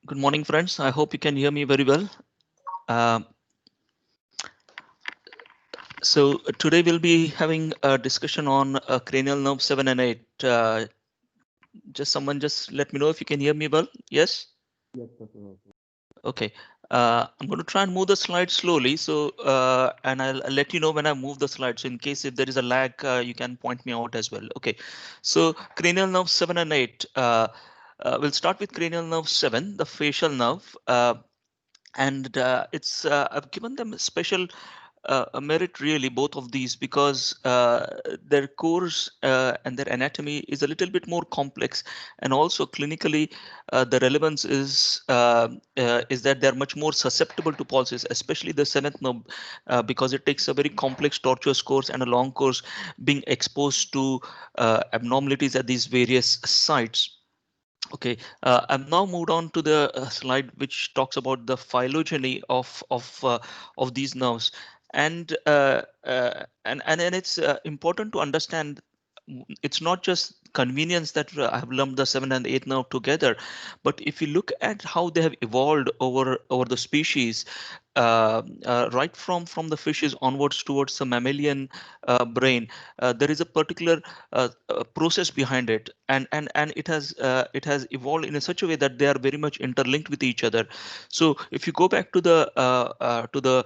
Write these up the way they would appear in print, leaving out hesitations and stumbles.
Good morning, friends. I hope you can hear me very well. Uh, Today we'll be having a discussion on cranial nerve 7 and 8. Just someone just let me know if you can hear me well. Yes? Yes, Professor. Okay. I'm going to try and move the slides slowly. And I'll let you know when I move the slides. So in case if there is a lag, you can point me out as well. Okay. So cranial nerve 7 and 8. We'll start with cranial nerve 7, the facial nerve. And it's I've given them a special merit really both of these because their cores and their anatomy is a little bit more complex, and also clinically the relevance is that they're much more susceptible to pulses, especially the seventh nerve, because it takes a very complex tortuous course and a long course being exposed to abnormalities at these various sites. Okay, I've now moved on to the slide which talks about the phylogeny of these nerves, and it's important to understand it's not just convenience that I have lumped the 7 and 8 nerve together, but if you look at how they have evolved over the species, right from the fishes onwards towards the mammalian brain, there is a particular process behind it, and it has evolved in a such a way that they are very much interlinked with each other. So if you go back to the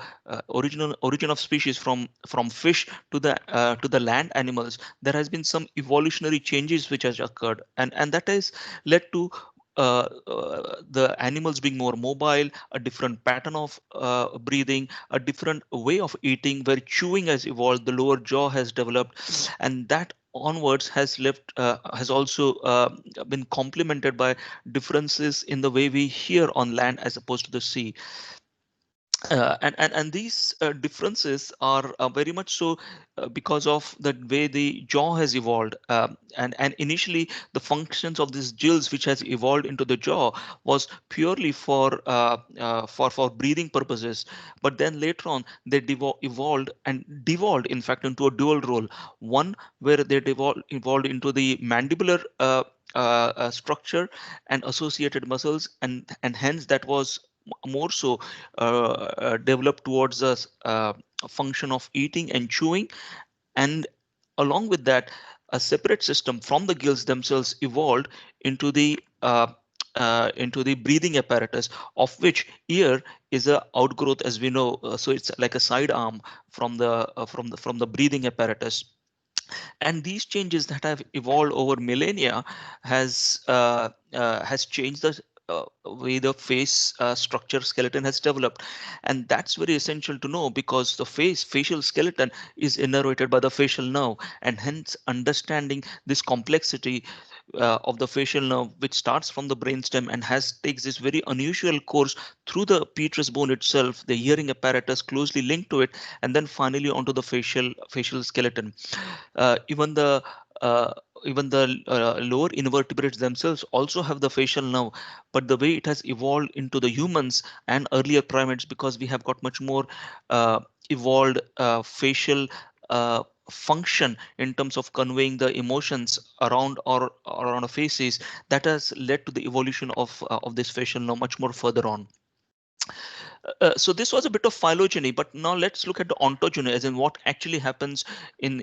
original origin of species from fish to the land animals, there has been some evolutionary changes which has occurred, and that has led to the animals being more mobile, a different pattern of breathing, a different way of eating, where chewing has evolved, the lower jaw has developed, and that onwards has also been complemented by differences in the way we hear on land as opposed to the sea. And these differences are very much so because of the way the jaw has evolved, and initially the functions of these gills which has evolved into the jaw was purely for breathing purposes, but then later on they evolved and devolved in fact into a dual role, one where they evolved into the mandibular structure and associated muscles, and hence that was more so developed towards a function of eating and chewing, and along with that a separate system from the gills themselves evolved into the breathing apparatus, of which ear is a outgrowth, as we know. So it's like a side arm from the breathing apparatus. And these changes that have evolved over millennia has changed the way the face structure skeleton has developed, and that's very essential to know because the facial skeleton is innervated by the facial nerve, and hence understanding this complexity of the facial nerve, which starts from the brainstem and has takes this very unusual course through the petrous bone itself, the hearing apparatus closely linked to it, and then finally onto the facial skeleton. Even the uh, lower invertebrates themselves also have the facial nerve, but the way it has evolved into the humans and earlier primates, because we have got much more evolved facial function in terms of conveying the emotions or around our faces, that has led to the evolution of this facial nerve much more further on. So this was a bit of phylogeny, but now let's look at the ontogeny, as in what actually happens in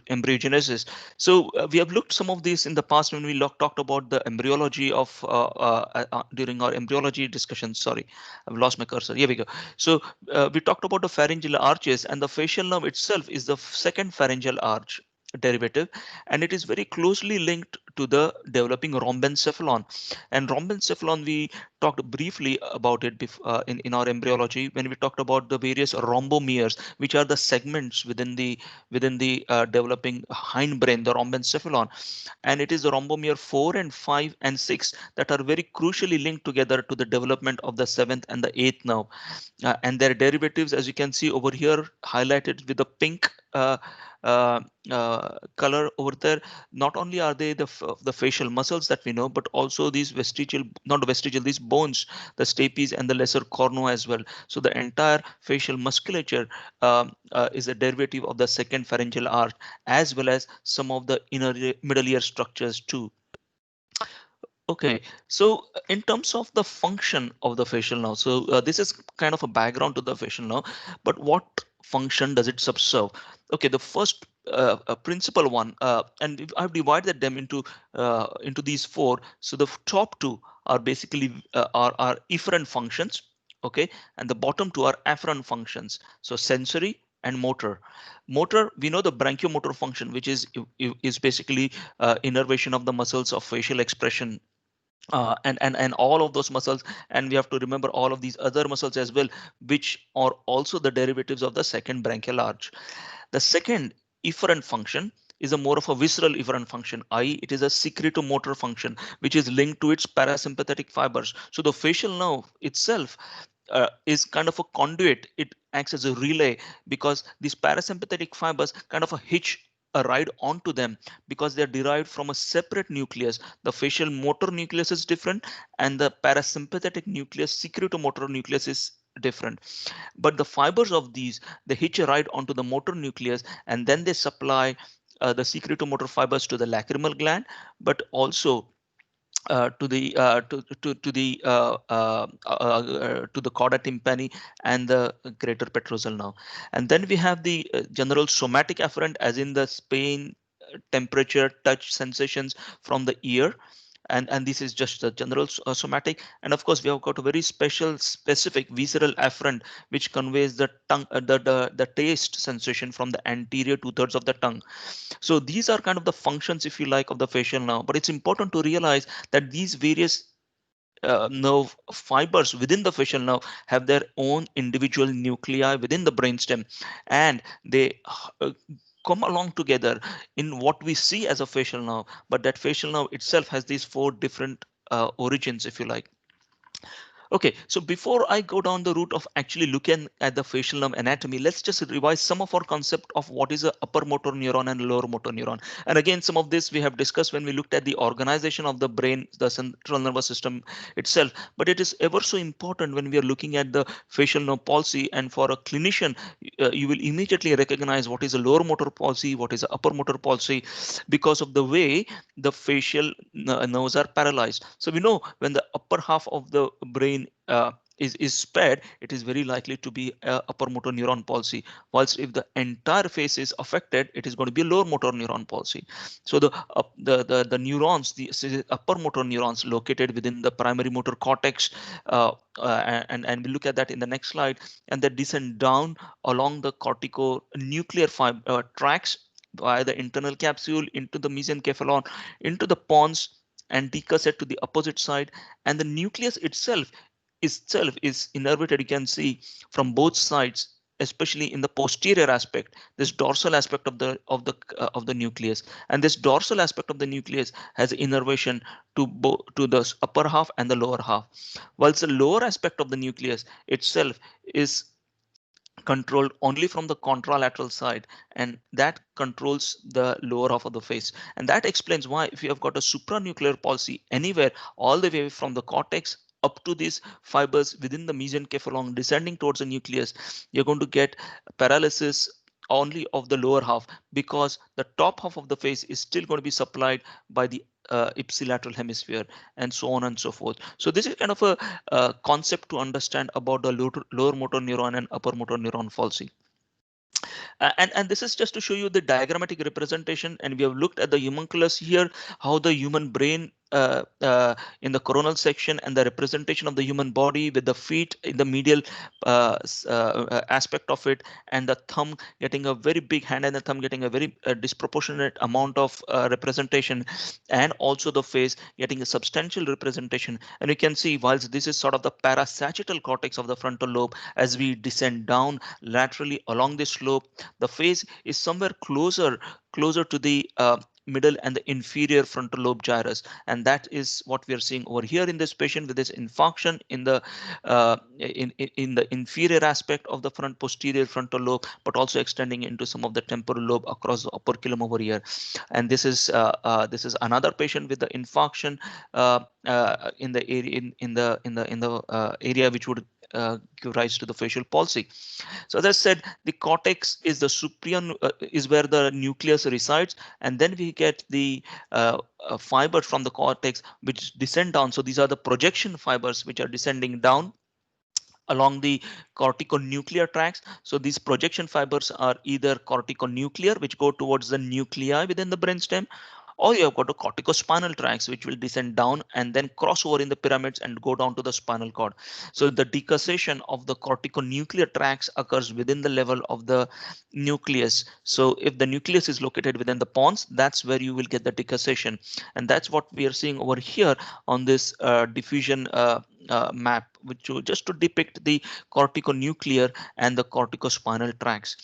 embryogenesis. So we have looked some of these in the past when we talked about the embryology of during our embryology discussion. Sorry, I've lost my cursor. Here we go. So we talked about the pharyngeal arches, and the facial nerve itself is the second pharyngeal arch derivative, and it is very closely linked to the developing rhombencephalon. And rhombencephalon, we talked briefly about it in our embryology when we talked about the various rhombomeres, which are the segments within the developing hindbrain, the rhombencephalon. And it is the rhombomere 4 and 5 and 6 that are very crucially linked together to the development of the seventh and the eighth nerve. And their derivatives, as you can see over here, highlighted with the pink uh, color over there. Not only are they the facial muscles that we know, but also these vestigial, not vestigial, these bones, the stapes and the lesser cornu as well. So the entire facial musculature is a derivative of the second pharyngeal arch, as well as some of the middle ear structures too. Okay, so in terms of the function of the facial nerve, so this is kind of a background to the facial nerve, but what function does it subserve? Okay, the first principal one, and I've divided them into these four. So the top two are basically are efferent functions, okay, and the bottom two are afferent functions. So sensory and motor. Motor, we know the branchiomotor function, which is basically innervation of the muscles of facial expression, and all of those muscles, and we have to remember all of these other muscles as well, which are also the derivatives of the second branchial arch. The second efferent function is a more of a visceral efferent function, i.e. it is a secretomotor function which is linked to its parasympathetic fibers. So the facial nerve itself is kind of a conduit. It acts as a relay because these parasympathetic fibers kind of a hitch a ride onto them because they're derived from a separate nucleus. The facial motor nucleus is different, and the parasympathetic nucleus, secretomotor nucleus, is different. But the fibers of these, they hitch a ride onto the motor nucleus, and then they supply the secretomotor fibers to the lacrimal gland, but also to the chorda tympani and the greater petrosal nerve. And then we have the general somatic afferent, as in the pain, temperature, touch sensations from the ear, and this is just the general somatic. And of course we have got a very special specific visceral afferent which conveys the tongue, the taste sensation from the anterior two-thirds of the tongue. So these are kind of the functions, if you like, of the facial nerve. But it's important to realize that these various nerve fibers within the facial nerve have their own individual nuclei within the brainstem, and they come along together in what we see as a facial nerve. But that facial nerve itself has these four different origins, if you like. Okay, so before I go down the route of actually looking at the facial nerve anatomy, let's just revise some of our concept of what is a upper motor neuron and lower motor neuron. And again, some of this we have discussed when we looked at the organization of the brain, the central nervous system itself. But it is ever so important when we are looking at the facial nerve palsy. And for a clinician, you will immediately recognize what is a lower motor palsy, what is a upper motor palsy, because of the way the facial nerves are paralyzed. So we know when the upper half of the brain is spared, it is very likely to be upper motor neuron palsy. Whilst if the entire face is affected, it is going to be a lower motor neuron palsy. So the neurons, the upper motor neurons located within the primary motor cortex, and we look at that in the next slide, and they descend down along the cortico-nuclear tracks via the internal capsule into the mesencephalon, into the pons, and decussate to the opposite side. And the nucleus itself is innervated, you can see, from both sides, especially in the posterior aspect, this dorsal aspect of the nucleus. And this dorsal aspect of the nucleus has innervation to the upper half and the lower half, whilst the lower aspect of the nucleus itself is controlled only from the contralateral side, and that controls the lower half of the face. And that explains why if you have got a supranuclear palsy anywhere all the way from the cortex up to these fibers within the mesencephalon descending towards the nucleus, you're going to get paralysis only of the lower half, because the top half of the face is still going to be supplied by the ipsilateral hemisphere, and so on and so forth. So this is kind of a concept to understand about the lower motor neuron and upper motor neuron palsy. And this is just to show you the diagrammatic representation, and we have looked at the homunculus here, how the human brain in the coronal section, and the representation of the human body with the feet in the medial aspect of it, and the thumb getting a very big hand, and the thumb getting a very disproportionate amount of representation, and also the face getting a substantial representation. And you can see, whilst this is sort of the parasagittal cortex of the frontal lobe, as we descend down laterally along this slope, the face is somewhere closer to the middle and the inferior frontal lobe gyrus, and that is what we are seeing over here in this patient with this infarction in the in the inferior aspect of the posterior frontal lobe, but also extending into some of the temporal lobe across the operculum over here. And this is another patient with the infarction in the area in the area which would give rise to the facial palsy. So as I said, the cortex is the superior is where the nucleus resides, and then we get the fibers from the cortex which descend down. So these are the projection fibers which are descending down along the corticonuclear tracts. So these projection fibers are either corticonuclear, which go towards the nuclei within the brainstem, or you have got a corticospinal tracts, which will descend down and then cross over in the pyramids and go down to the spinal cord. So the decussation of the corticonuclear tracts occurs within the level of the nucleus. So if the nucleus is located within the pons, that's where you will get the decussation. And that's what we are seeing over here on this diffusion map, which just to depict the corticonuclear and the corticospinal tracts.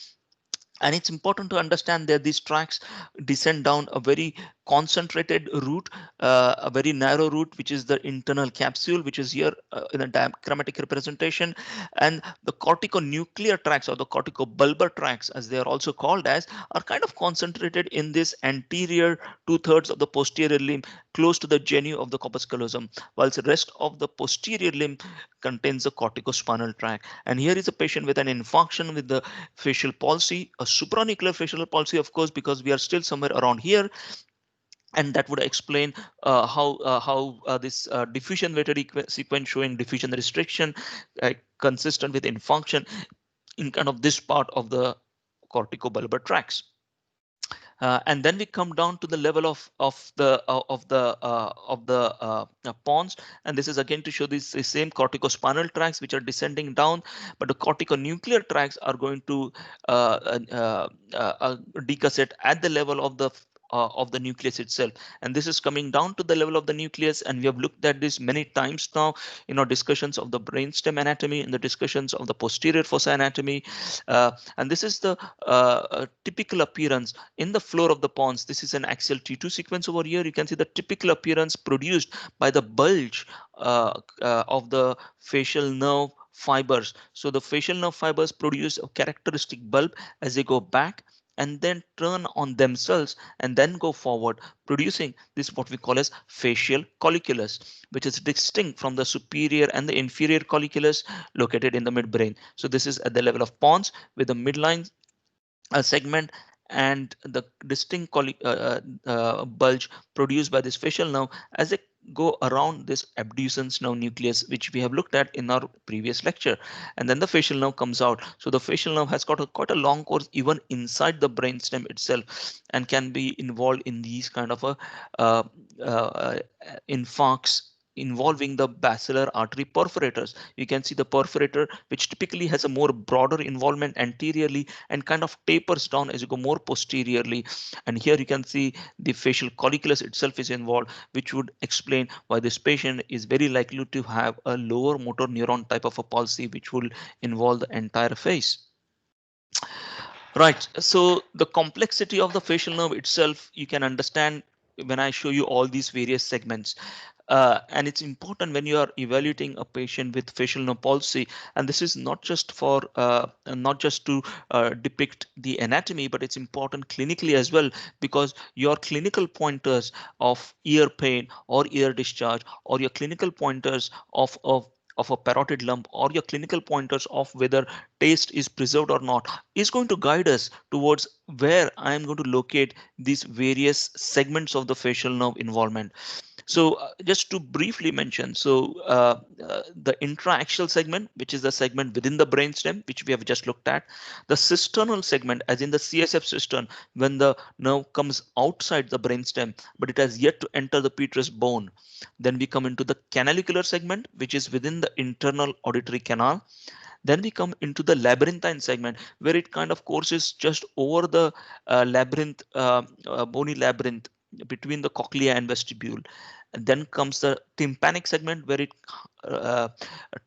And it's important to understand that these tracks descend down a very concentrated route, a very narrow route, which is the internal capsule, which is here in a diagrammatic representation. And the corticonuclear tracks, or the corticobulbar tracks, as they are also called as, are kind of concentrated in this anterior 2/3 of the posterior limb, close to the genu of the corpus callosum, whilst the rest of the posterior limb contains the corticospinal tract. And here is a patient with an infarction with the facial palsy, a supranuclear facial palsy, of course, because we are still somewhere around here. And that would explain how this diffusion weighted sequence showing diffusion restriction consistent with infarction in kind of this part of the corticobulbar tracts. And then we come down to the level of the pons, and this is again to show these the same corticospinal tracts which are descending down, but the corticonuclear tracts are going to decussate at the level of the nucleus itself, and this is coming down to the level of the nucleus. And we have looked at this many times now in our discussions of the brainstem anatomy, in the discussions of the posterior fossa anatomy, and this is the typical appearance in the floor of the pons. This is an axial T2 sequence over here. You can see the typical appearance produced by the bulge of the facial nerve fibers. So the facial nerve fibers produce a characteristic bulb as they go back and then turn on themselves and then go forward, producing this what we call as facial colliculus, which is distinct from the superior and the inferior colliculus located in the midbrain. So this is at the level of pons with the midline segment and the distinct bulge produced by this facial nerve as they go around this abducens nerve nucleus, which we have looked at in our previous lecture. And then the facial nerve comes out. So the facial nerve has got quite a long course even inside the brainstem itself, and can be involved in these kind of a infarcts involving the basilar artery perforators. You can see the perforator, which typically has a more broader involvement anteriorly and kind of tapers down as you go more posteriorly. And here you can see the facial colliculus itself is involved, which would explain why this patient is very likely to have a lower motor neuron type of a palsy, which will involve the entire face. Right. So the complexity of the facial nerve itself, you can understand when I show you all these various segments. And it's important when you are evaluating a patient with facial nerve palsy, and this is not just for not just to depict the anatomy, but it's important clinically as well, because your clinical pointers of ear pain or ear discharge, or your clinical pointers of a parotid lump, or your clinical pointers of whether taste is preserved or not, is going to guide us towards where I am going to locate these various segments of the facial nerve involvement. So just to briefly mention, so the intraaxial segment, which is the segment within the brainstem, which we have just looked at, the cisternal segment, as in the CSF cistern, when the nerve comes outside the brainstem, but it has yet to enter the petrous bone. Then we come into the canalicular segment, which is within the internal auditory canal. Then we come into the labyrinthine segment, where it kind of courses just over the bony labyrinth between the cochlea and vestibule. And then comes the tympanic segment, where it uh,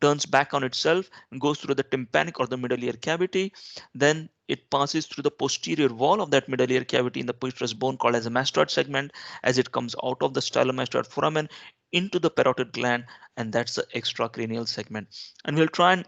turns back on itself and goes through the tympanic or the middle ear cavity. Then it passes through the posterior wall of that middle ear cavity in the petrous bone, called as a mastoid segment, as it comes out of the stylomastoid foramen into the parotid gland, and that's the extracranial segment. And we'll try and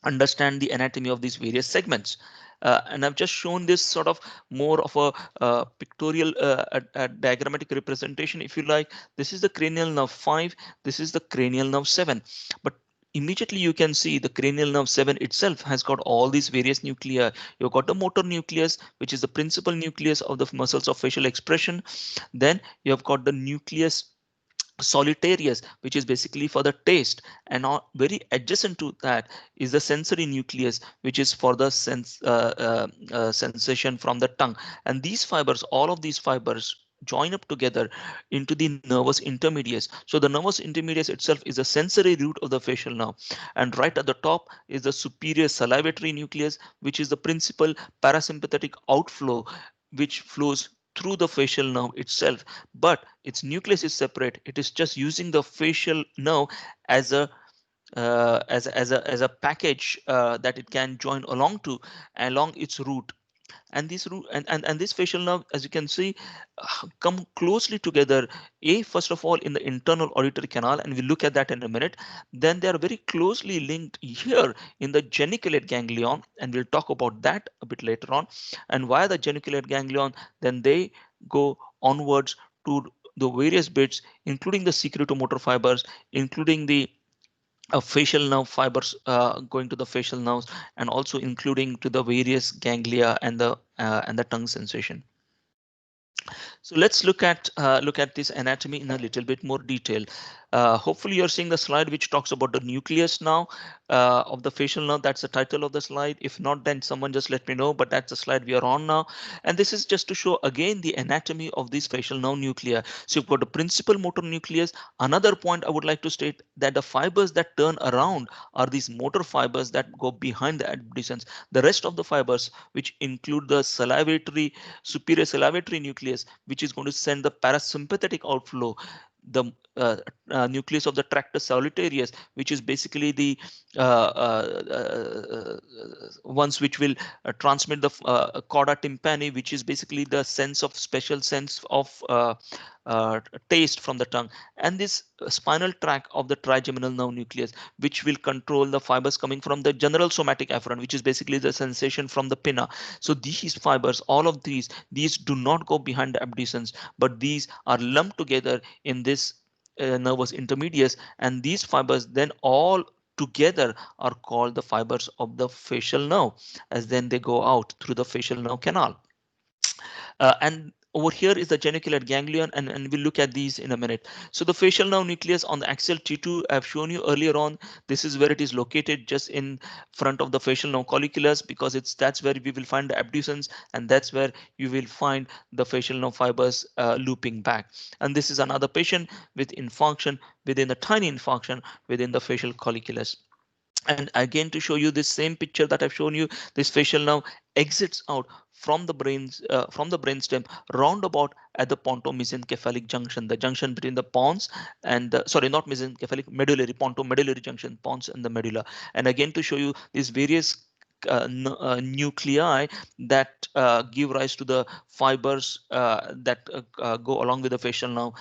understand the anatomy of these various segments. And I've just shown this sort of more of a pictorial a diagrammatic representation, if you like. This is the cranial nerve 5, this is the cranial nerve 7. But immediately you can see the cranial nerve 7 itself has got all these various nuclei. You've got the motor nucleus, which is the principal nucleus of the muscles of facial expression. Then you have got the nucleus solitarius, which is basically for the taste, and very adjacent to that is the sensory nucleus, which is for the sensation from the tongue. And these fibers, all of these fibers join up together into the nervous intermediates. So the nervous intermediates itself is the sensory root of the facial nerve, and right at the top is the superior salivatory nucleus, which is the principal parasympathetic outflow which flows through the facial nerve itself, but its nucleus is separate. It is just using the facial nerve as a as a package that it can join along to along its root. And this root and this facial nerve, as you can see, come closely together, first of all in the internal auditory canal, and we'll look at that in a minute. Then they are very closely linked here in the geniculate ganglion, and we'll talk about that a bit later on. And via the geniculate ganglion, then they go onwards to the various bits, including the secretomotor fibers, including the facial nerve fibers going to the facial nerves, and also including to the various ganglia and the tongue sensation. So let's look at this anatomy in a little bit more detail. Hopefully you're seeing the slide which talks about the nucleus now of the facial nerve. That's the title of the slide. If not, then someone just let me know, but that's the slide we are on now. And this is just to show again the anatomy of these facial nerve nuclei. So you've got the principal motor nucleus. Another point I would like to state that the fibers that turn around are these motor fibers that go behind the abducens. The rest of the fibers, which include the salivatory superior salivatory nucleus, which is going to send the parasympathetic outflow, the nucleus of the tractus solitarius, which is basically the ones which will transmit the cauda tympani, which is basically the sense of special sense of taste from the tongue, and this spinal tract of the trigeminal nerve nucleus, which will control the fibers coming from the general somatic afferent, which is basically the sensation from the pinna. So these fibers, all of these do not go behind the abducens, but these are lumped together in this nervous intermediates, and these fibers then all together are called the fibers of the facial nerve, as then they go out through the facial nerve canal. And over here is the geniculate ganglion, and we'll look at these in a minute. So the facial nerve nucleus on the axial T2, I've shown you earlier on. This is where it is located, just in front of the facial nerve colliculus, because that's where we will find the abducens, and that's where you will find the facial nerve fibers looping back. And this is another patient with infarction within the tiny infarction within the facial colliculus. And again, to show you this same picture that I've shown you, this facial nerve exits out from the brainstem roundabout at the pontomesencephalic junction, the junction between the pons and sorry, not mesencephalic, medullary, pontomedullary junction, pons and the medulla. And again, to show you these various nuclei that give rise to the fibers that go along with the facial nerve,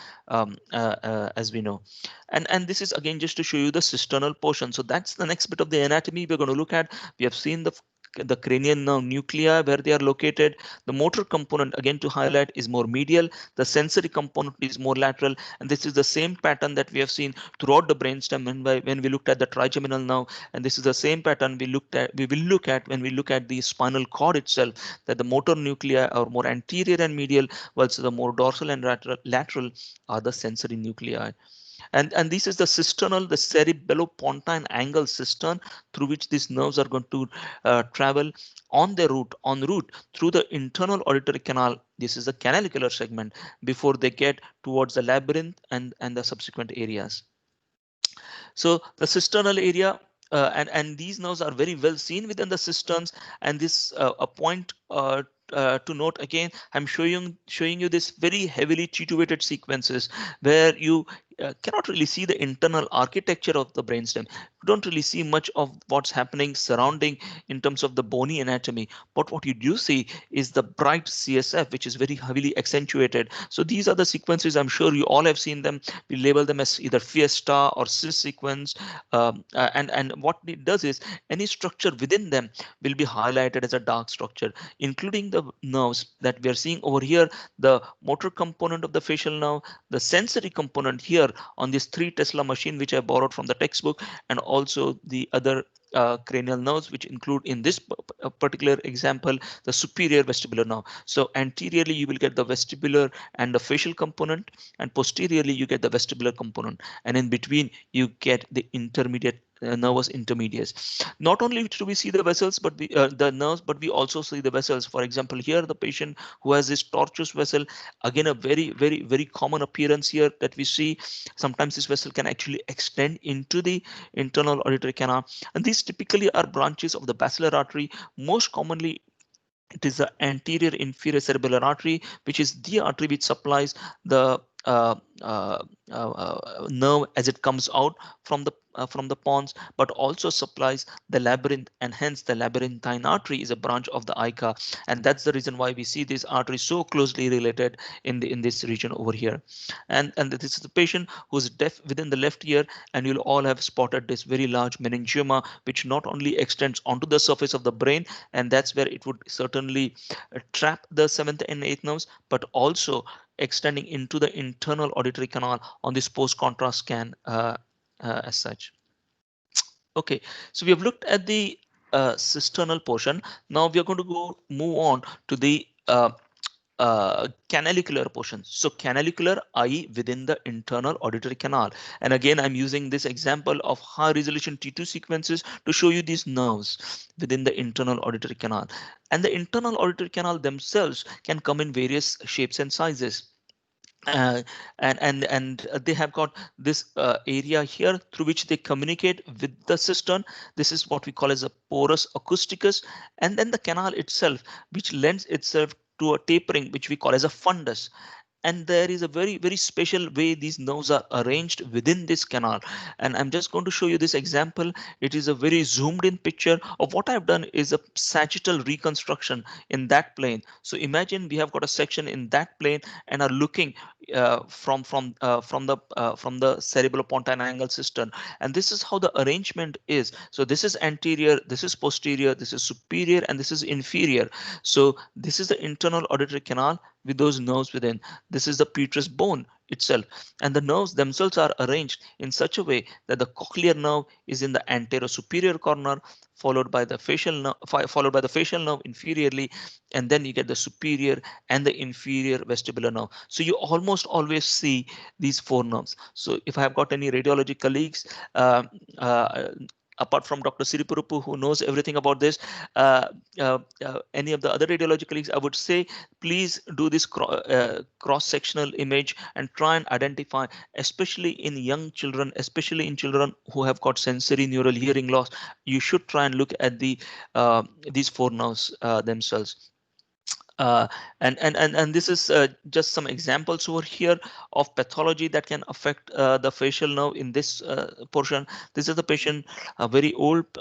as we know. And this is again just to show you the cisternal portion. So that's the next bit of the anatomy we're going to look at. We have seen the cranial nerve nuclei, where they are located. The motor component, again to highlight, is more medial. The sensory component is more lateral, and this is the same pattern that we have seen throughout the brainstem when we looked at the trigeminal nerve, and this is the same pattern we will look at when we look at the spinal cord itself, that the motor nuclei are more anterior and medial, whilst the more dorsal and lateral are the sensory nuclei. And this is the cisternal, the cerebello-pontine angle cistern, through which these nerves are going to travel on their route, through the internal auditory canal. This is the canalicular segment before they get towards the labyrinth and the subsequent areas. So the cisternal area, and these nerves are very well seen within the cisterns. And this a point to note again, I'm showing you this very heavily titulated sequences where you cannot really see the internal architecture of the brainstem. You don't really see much of what's happening surrounding in terms of the bony anatomy. But what you do see is the bright CSF, which is very heavily accentuated. So these are the sequences. I'm sure you all have seen them. We label them as either fiesta or cis sequence. And what it does is any structure within them will be highlighted as a dark structure, including the nerves that we are seeing over here, the motor component of the facial nerve, the sensory component here, here on this 3 Tesla machine, which I borrowed from the textbook, and also the other cranial nerves, which include in this particular example the superior vestibular nerve. So anteriorly you will get the vestibular and the facial component, and posteriorly you get the vestibular component, and in between you get the intermediate nervous intermediates. Not only do we see the vessels, but the nerves, but we also see the vessels. For example, here the patient who has this tortuous vessel, again a very common appearance here that we see. Sometimes this vessel can actually extend into the internal auditory canal, and these typically are branches of the basilar artery. Most commonly it is the anterior inferior cerebellar artery, which is the artery which supplies the nerve as it comes out from the pons, but also supplies the labyrinth, and hence the labyrinthine artery is a branch of the ICA, and that's the reason why we see these arteries so closely related in this region over here. And this is the patient who's deaf within the left ear, and you'll all have spotted this very large meningioma, which not only extends onto the surface of the brain, and that's where it would certainly trap the seventh and eighth nerves, but also extending into the internal auditory canal on this post-contrast scan as such. Okay, so we have looked at the cisternal portion. Now we are going to move on to the canalicular portion. So canalicular, i.e. within the internal auditory canal. And again, I'm using this example of high resolution T2 sequences to show you these nerves within the internal auditory canal. And the internal auditory canal themselves can come in various shapes and sizes. Uh, and they have got this area here through which they communicate with the cistern. This is what we call as a porus acousticus, and then the canal itself, which lends itself to a tapering, which we call as a fundus. And there is a very special way these nerves are arranged within this canal, and I'm just going to show you this example. It is a very zoomed in picture of what I've done is a sagittal reconstruction in that plane. So imagine we have got a section in that plane and are looking from the cerebellopontine angle cistern, and this is how the arrangement is. So this is anterior, this is posterior, this is superior, and this is inferior. So this is the internal auditory canal with those nerves within. This is the petrous bone itself, and the nerves themselves are arranged in such a way that the cochlear nerve is in the anterosuperior corner, followed by the facial nerve, inferiorly, and then you get the superior and the inferior vestibular nerve. So you almost always see these four nerves. So if I have got any radiology colleagues, uh, apart from Dr. Siripurupu, who knows everything about this, any of the other radiology colleagues, I would say, please do this cross-sectional image and try and identify, especially in young children, especially in children who have got sensory neural hearing loss. You should try and look at these four nerves themselves. Uh, and this is just some examples over here of pathology that can affect the facial nerve in this portion. This is the patient, a very old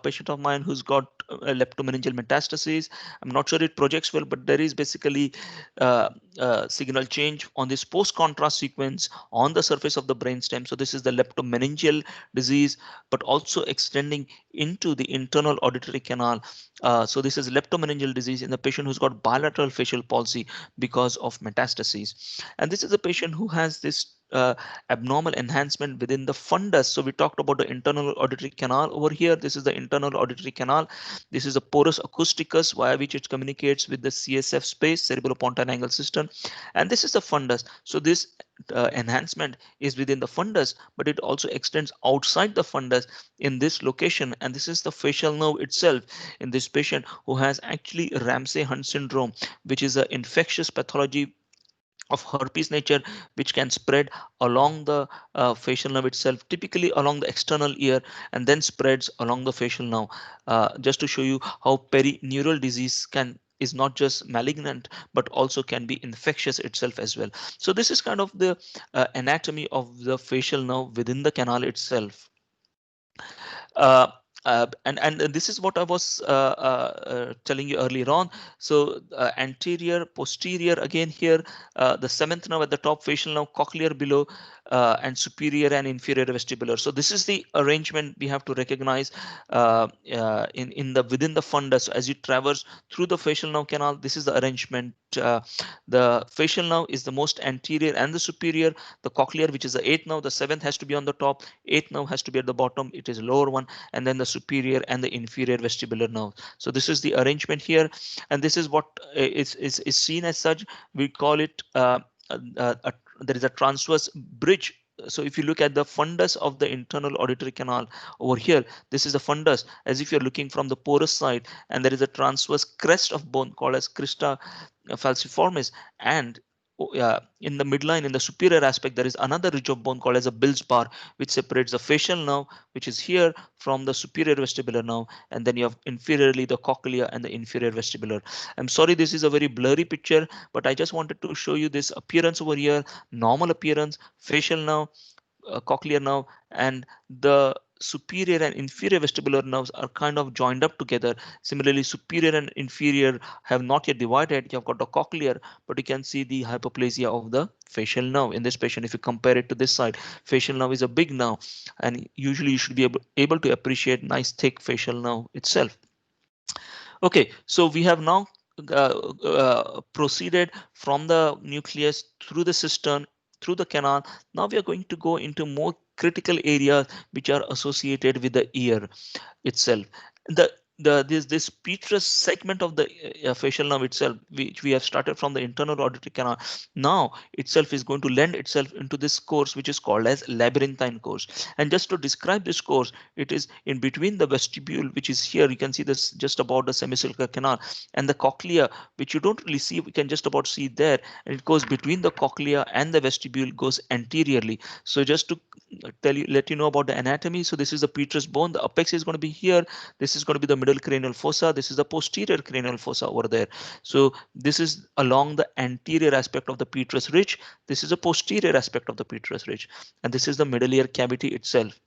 patient of mine who's got leptomeningeal metastases. I'm not sure it projects well, but there is basically signal change on this post-contrast sequence on the surface of the brainstem. So this is the leptomeningeal disease, but also extending into the internal auditory canal. So this is leptomeningeal disease in the patient who's got bilateral facial palsy because of metastases. And this is a patient who has this abnormal enhancement within the fundus. So we talked about the internal auditory canal over here. This is the internal auditory canal. This is a porus acousticus via which it communicates with the CSF space, cerebellopontine angle cistern. And this is the fundus. So this enhancement is within the fundus, but it also extends outside the fundus in this location. And this is the facial nerve itself in this patient who has actually Ramsay-Hunt syndrome, which is an infectious pathology of herpes nature, which can spread along the facial nerve itself, typically along the external ear, and then spreads along the facial nerve. Just to show you how perineural disease is not just malignant, but also can be infectious itself as well. So this is kind of the anatomy of the facial nerve within the canal itself. Uh, and this is what I was telling you earlier on. So anterior, posterior, again here, the seventh nerve at the top, facial nerve, cochlear below, and superior and inferior vestibular. So this is the arrangement we have to recognize in the within the fundus. So as you traverse through the facial nerve canal, this is the arrangement the facial nerve is the most anterior and the superior. The cochlear, which is the eighth nerve, the seventh has to be on the top, eighth nerve has to be at the bottom, it is lower one, and then the superior and the inferior vestibular nerve. So this is the arrangement here, and this is what is seen as such. We call it there is a transverse bridge. So if you look at the fundus of the internal auditory canal over here, this is the fundus as if you're looking from the porous side, and there is a transverse crest of bone called as crista falciformis, and in the midline, in the superior aspect, there is another ridge of bone called as a Bill's bar, which separates the facial nerve, which is here, from the superior vestibular nerve, and then you have inferiorly the cochlea and the inferior vestibular. I'm sorry, this is a very blurry picture, but I just wanted to show you this appearance over here, normal appearance, facial nerve, cochlear nerve, and the superior and inferior vestibular nerves are kind of joined up together. Similarly, superior and inferior have not yet divided. You've got the cochlear, but you can see the hypoplasia of the facial nerve in this patient. If you compare it to this side, facial nerve is a big nerve, and usually you should be able to appreciate nice thick facial nerve itself. Okay, so we have now proceeded from the nucleus through the cistern, through the canal. Now we are going to go into more critical areas which are associated with the ear itself. The this petrous segment of the facial nerve itself, which we have started from the internal auditory canal, now itself is going to lend itself into this course which is called as labyrinthine course. And just to describe this course, it is in between the vestibule, which is here. You can see this just about the semicircular canal, and the cochlea, which you don't really see. We can just about see there, and it goes between the cochlea and the vestibule, goes anteriorly. So just to let you know about the anatomy. So this is the petrous bone. The apex is going to be here. This is going to be the middle cranial fossa. This is the posterior cranial fossa over there. So this is along the anterior aspect of the petrous ridge. This is a posterior aspect of the petrous ridge, and this is the middle ear cavity itself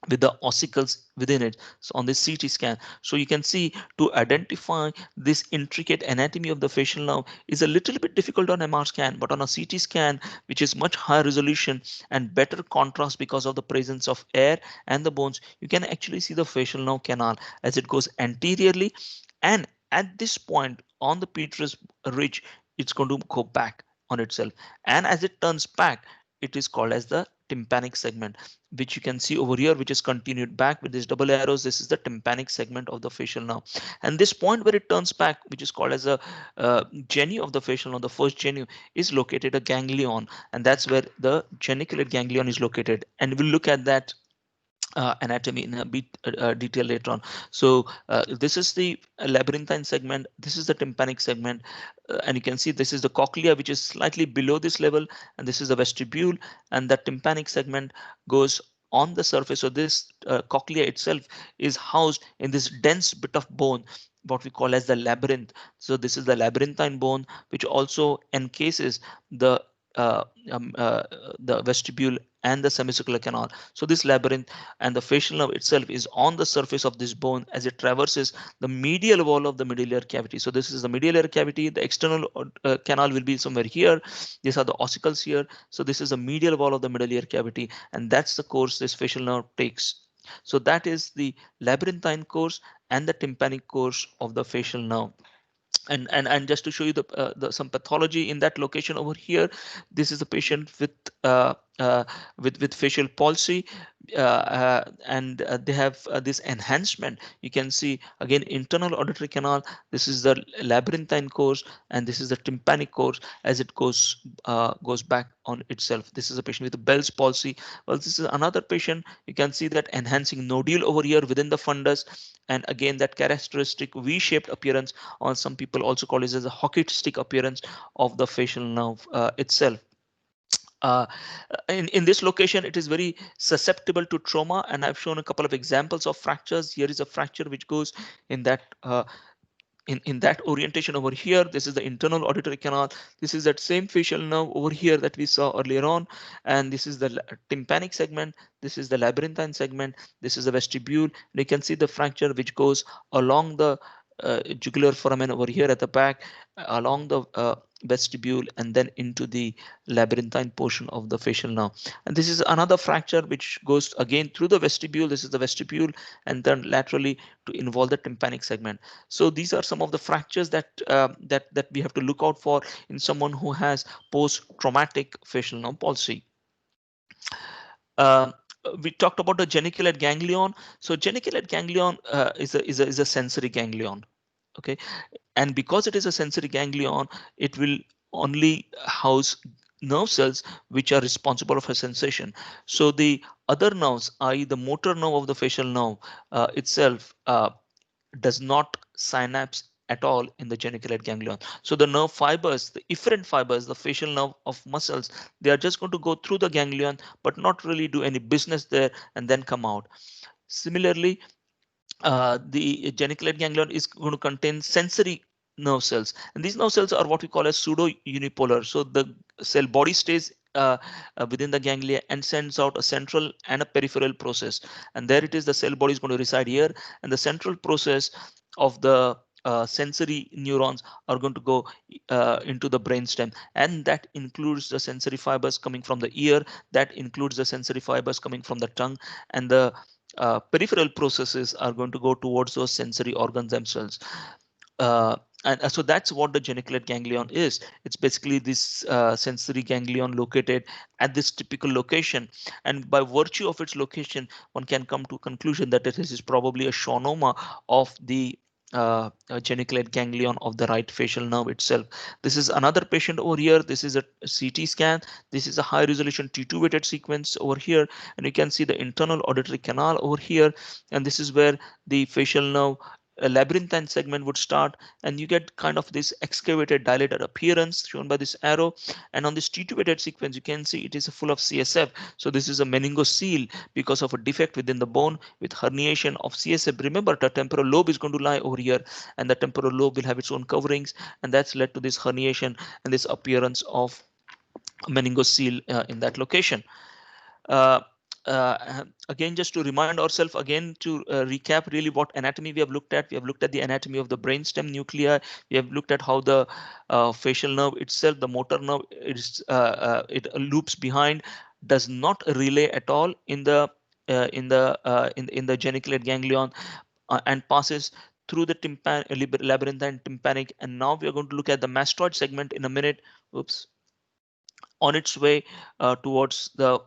with the ossicles within it. So on this CT scan, so you can see, to identify this intricate anatomy of the facial nerve is a little bit difficult on MR scan, but on a CT scan, which is much higher resolution and better contrast because of the presence of air and the bones, you can actually see the facial nerve canal as it goes anteriorly, and at this point on the petrous ridge, it's going to go back on itself, and as it turns back, it is called as the tympanic segment, which you can see over here, which is continued back with these double arrows. This is the tympanic segment of the facial nerve, and this point where it turns back, which is called as a genu of the facial nerve, the first genu, is located a ganglion, and that's where the geniculate ganglion is located, and we'll look at that anatomy in a bit detail later on. So this is the labyrinthine segment, this is the tympanic segment, and you can see this is the cochlea, which is slightly below this level, and this is the vestibule, and the tympanic segment goes on the surface. So this cochlea itself is housed in this dense bit of bone, what we call as the labyrinth. So this is the labyrinthine bone, which also encases the uh, um, uh, the vestibule and the semicircular canal. So this labyrinth and the facial nerve itself is on the surface of this bone as it traverses the medial wall of the middle ear cavity. So this is the middle ear cavity. The external canal will be somewhere here. These are the ossicles here. So this is the medial wall of the middle ear cavity, and that's the course this facial nerve takes. So that is the labyrinthine course and the tympanic course of the facial nerve. And just to show you the some pathology in that location over here, this is a patient with facial palsy, and they have this enhancement. You can see again internal auditory canal. This is the labyrinthine course, and this is the tympanic course as it goes back on itself. This is a patient with a Bell's palsy. Well, this is another patient. You can see that enhancing nodule over here within the fundus, and again that characteristic V-shaped appearance, or some people also call it as a hockey stick appearance of the facial nerve itself. Uh, in this location, it is very susceptible to trauma, and I've shown a couple of examples of fractures. Here is a fracture which goes in that in that orientation over here. This is the internal auditory canal. This is that same facial nerve over here that we saw earlier on, and this is the tympanic segment. This is the labyrinthine segment. This is the vestibule. And you can see the fracture which goes along the jugular foramen over here at the back, along the vestibule, and then into the labyrinthine portion of the facial nerve. And this is another fracture which goes again through the vestibule. This is the vestibule, and then laterally to involve the tympanic segment. So these are some of the fractures that that we have to look out for in someone who has post-traumatic facial nerve palsy. Um, we talked about the geniculate ganglion. So geniculate ganglion is a sensory ganglion. Okay, and because it is a sensory ganglion, it will only house nerve cells which are responsible for sensation. So the other nerves, i.e. the motor nerve of the facial nerve itself, does not synapse at all in the geniculate ganglion. So the nerve fibers, the efferent fibers, the facial nerve of muscles, they are just going to go through the ganglion, but not really do any business there and then come out. Similarly, the geniculate ganglion is going to contain sensory nerve cells, and these nerve cells are what we call as pseudo unipolar. So the cell body stays within the ganglia and sends out a central and a peripheral process, and there it is, the cell body is going to reside here, and the central process of the sensory neurons are going to go into the brainstem, and that includes the sensory fibers coming from the ear, that includes the sensory fibers coming from the tongue, and the peripheral processes are going to go towards those sensory organs themselves. And so that's what the geniculate ganglion is. It's basically this sensory ganglion located at this typical location. And by virtue of its location, one can come to a conclusion that this is probably a schwannoma of the geniculate ganglion of the right facial nerve itself. This is another patient over here. This is a CT scan. This is a high resolution T2 weighted sequence over here. And you can see the internal auditory canal over here. And this is where the facial nerve a labyrinthine segment would start, and you get kind of this excavated dilated appearance shown by this arrow. And on this T2-weighted sequence, you can see it is full of CSF. So this is a meningocele because of a defect within the bone with herniation of CSF. Remember, the temporal lobe is going to lie over here, and the temporal lobe will have its own coverings, and that's led to this herniation and this appearance of meningocele in that location. Uh, Again, just to remind ourselves again, to recap really what anatomy we have looked at. We have looked at the anatomy of the brainstem nuclei. We have looked at how the facial nerve itself, the motor nerve, it loops behind, does not relay at all in the in the geniculate ganglion, and passes through the labyrinthine tympanic. And now we are going to look at the mastoid segment in a minute. Oops. On its way towards the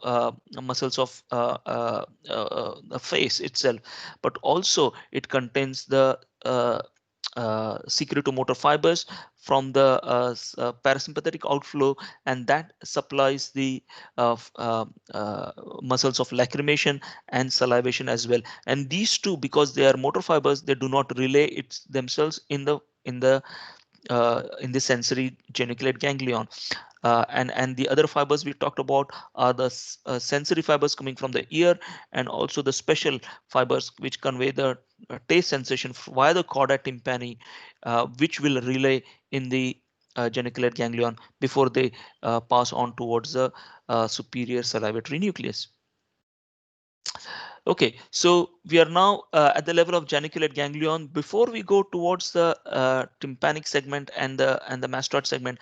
muscles of the face itself, but also it contains the secretomotor fibers from the parasympathetic outflow, and that supplies the muscles of lacrimation and salivation as well. And these two, because they are motor fibers, they do not relay it themselves in the in the sensory geniculate ganglion. And the other fibers we talked about are the sensory fibers coming from the ear, and also the special fibers which convey the taste sensation via the chorda tympani, which will relay in the geniculate ganglion before they pass on towards the superior salivatory nucleus. Okay, so we are now at the level of geniculate ganglion. Before we go towards the tympanic segment and the mastoid segment,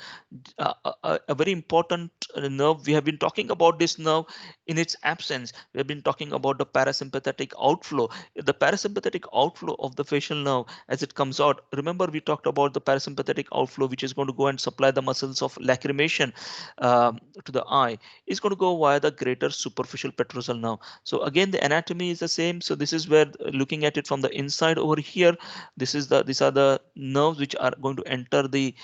a very important nerve. We have been talking about this nerve in its absence. We have been talking about the parasympathetic outflow. The parasympathetic outflow of the facial nerve as it comes out. Remember, we talked about the parasympathetic outflow, which is going to go and supply the muscles of lacrimation to the eye, is going to go via the greater superficial petrosal nerve. So again, the anatomy is the same. So this is where, looking at it from the inside over here, these are the nerves which are going to enter the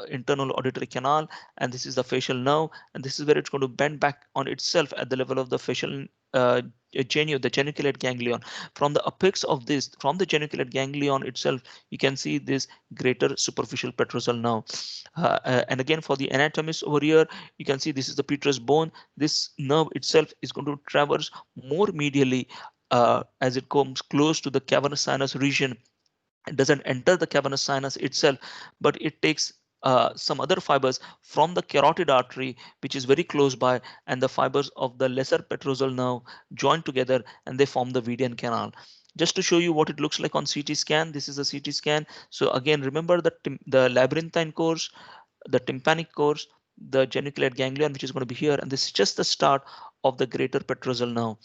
internal auditory canal, and this is the facial nerve, and this is where it's going to bend back on itself at the level of the facial the geniculate ganglion. From the apex of this, from the geniculate ganglion itself, you can see this greater superficial petrosal nerve. And again, for the anatomist over here, you can see this is the petrous bone. This nerve itself is going to traverse more medially as it comes close to the cavernous sinus region. It doesn't enter the cavernous sinus itself, but it takes some other fibers from the carotid artery, which is very close by, and the fibers of the lesser petrosal nerve join together and they form the Vidian canal. Just to show you what it looks like on CT scan, this is a CT scan. So again, remember the labyrinthine course, the tympanic course, the geniculate ganglion, which is going to be here, and this is just the start of the greater petrosal nerve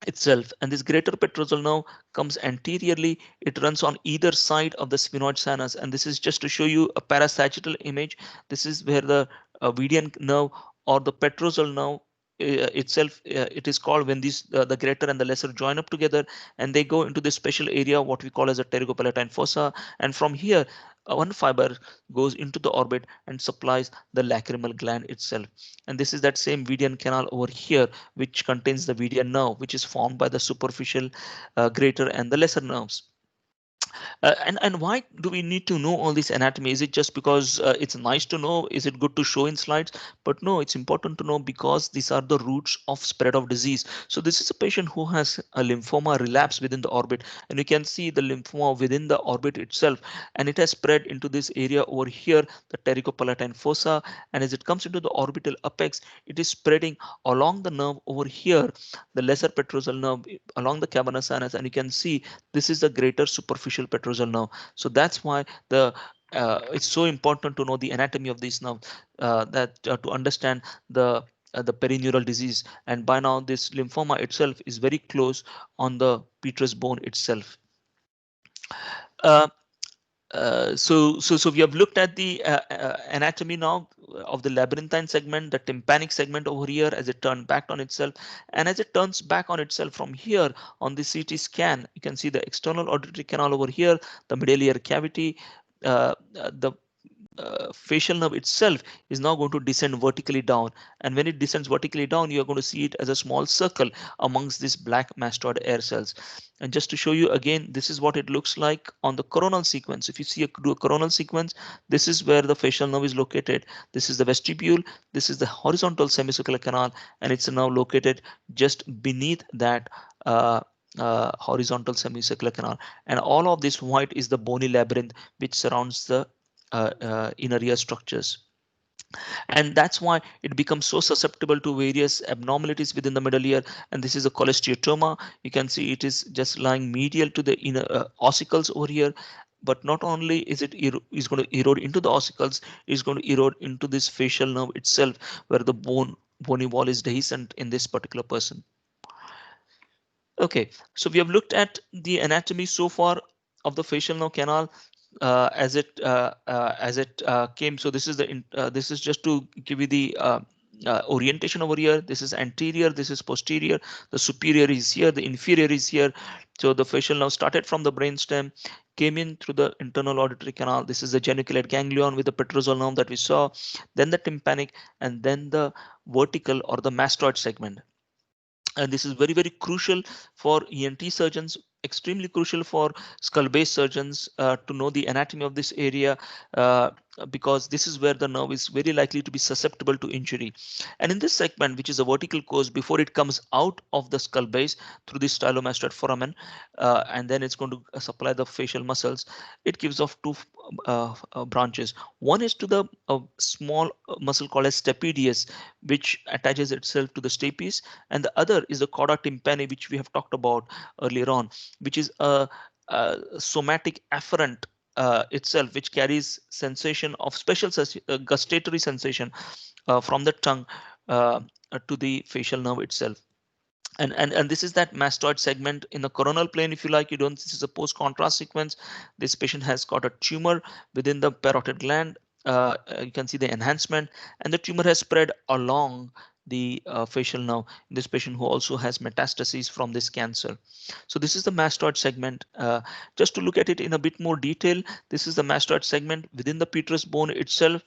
itself. And this greater petrosal nerve comes anteriorly. It runs on either side of the sphenoid sinus, and this is just to show you a parasagittal image. This is where the median nerve or the petrosal nerve itself, it is called when these the greater and the lesser join up together, and they go into this special area what we call as a pterygopalatine fossa. And from here, one fiber goes into the orbit and supplies the lacrimal gland itself. And this is that same median canal over here, which contains the median nerve, which is formed by the superficial greater and the lesser nerves. And why do we need to know all this anatomy? Is it just because it's nice to know? Is it good to show in slides? But no, it's important to know because these are the roots of spread of disease. So this is a patient who has a lymphoma relapse within the orbit, and you can see the lymphoma within the orbit itself, and it has spread into this area over here, the pterygopalatine fossa. And as it comes into the orbital apex, it is spreading along the nerve over here, the lesser petrosal nerve along the cavernous sinus, and you can see this is the greater superficial petrosal nerve. So that's why the it's so important to know the anatomy of this nerve, that to understand the perineural disease. And by now this lymphoma itself is very close on the petrous bone itself. Uh, so we have looked at the anatomy now of the labyrinthine segment, the tympanic segment over here as it turned back on itself. And as it turns back on itself from here on the CT scan, you can see the external auditory canal over here, the middle ear cavity, the facial nerve itself is now going to descend vertically down. And when it descends vertically down, you are going to see it as a small circle amongst these black mastoid air cells. And just to show you again, this is what it looks like on the coronal sequence. If you do a coronal sequence, this is where the facial nerve is located. This is the vestibule. This is the horizontal semicircular canal, and it's now located just beneath that horizontal semicircular canal. And all of this white is the bony labyrinth which surrounds the inner ear structures. And that's why it becomes so susceptible to various abnormalities within the middle ear. And this is a cholesteatoma. You can see it is just lying medial to the inner ossicles over here. But not only is it is going to erode into the ossicles, it's going to erode into this facial nerve itself, where the bony wall is dehiscent in this particular person. Okay, so we have looked at the anatomy so far of the facial nerve canal as it came. So this is this is just to give you the orientation over here. This is anterior, this is posterior, the superior is here, the inferior is here. So the facial nerve started from the brainstem, came in through the internal auditory canal. This is the geniculate ganglion with the petrosal nerve that we saw, then the tympanic, and then the vertical or the mastoid segment. And this is very crucial for ENT surgeons, extremely crucial for skull base surgeons to know the anatomy of this area, uh, because this is where the nerve is very likely to be susceptible to injury. And in this segment, which is a vertical course, before it comes out of the skull base through the stylomastoid foramen, and then it's going to supply the facial muscles, it gives off two branches. One is to the small muscle called as stapedius, which attaches itself to the stapes, and the other is the cauda tympani, which we have talked about earlier on, which is a somatic afferent itself, which carries sensation of special gustatory sensation from the tongue to the facial nerve itself. And this is that mastoid segment in the coronal plane, if you like. You don't, this is a post contrast sequence. This patient has got a tumor within the parotid gland. You can see the enhancement, and the tumor has spread along the facial nerve in this patient who also has metastases from this cancer. So this is the mastoid segment. Just to look at it in a bit more detail, this is the mastoid segment within the petrous bone itself.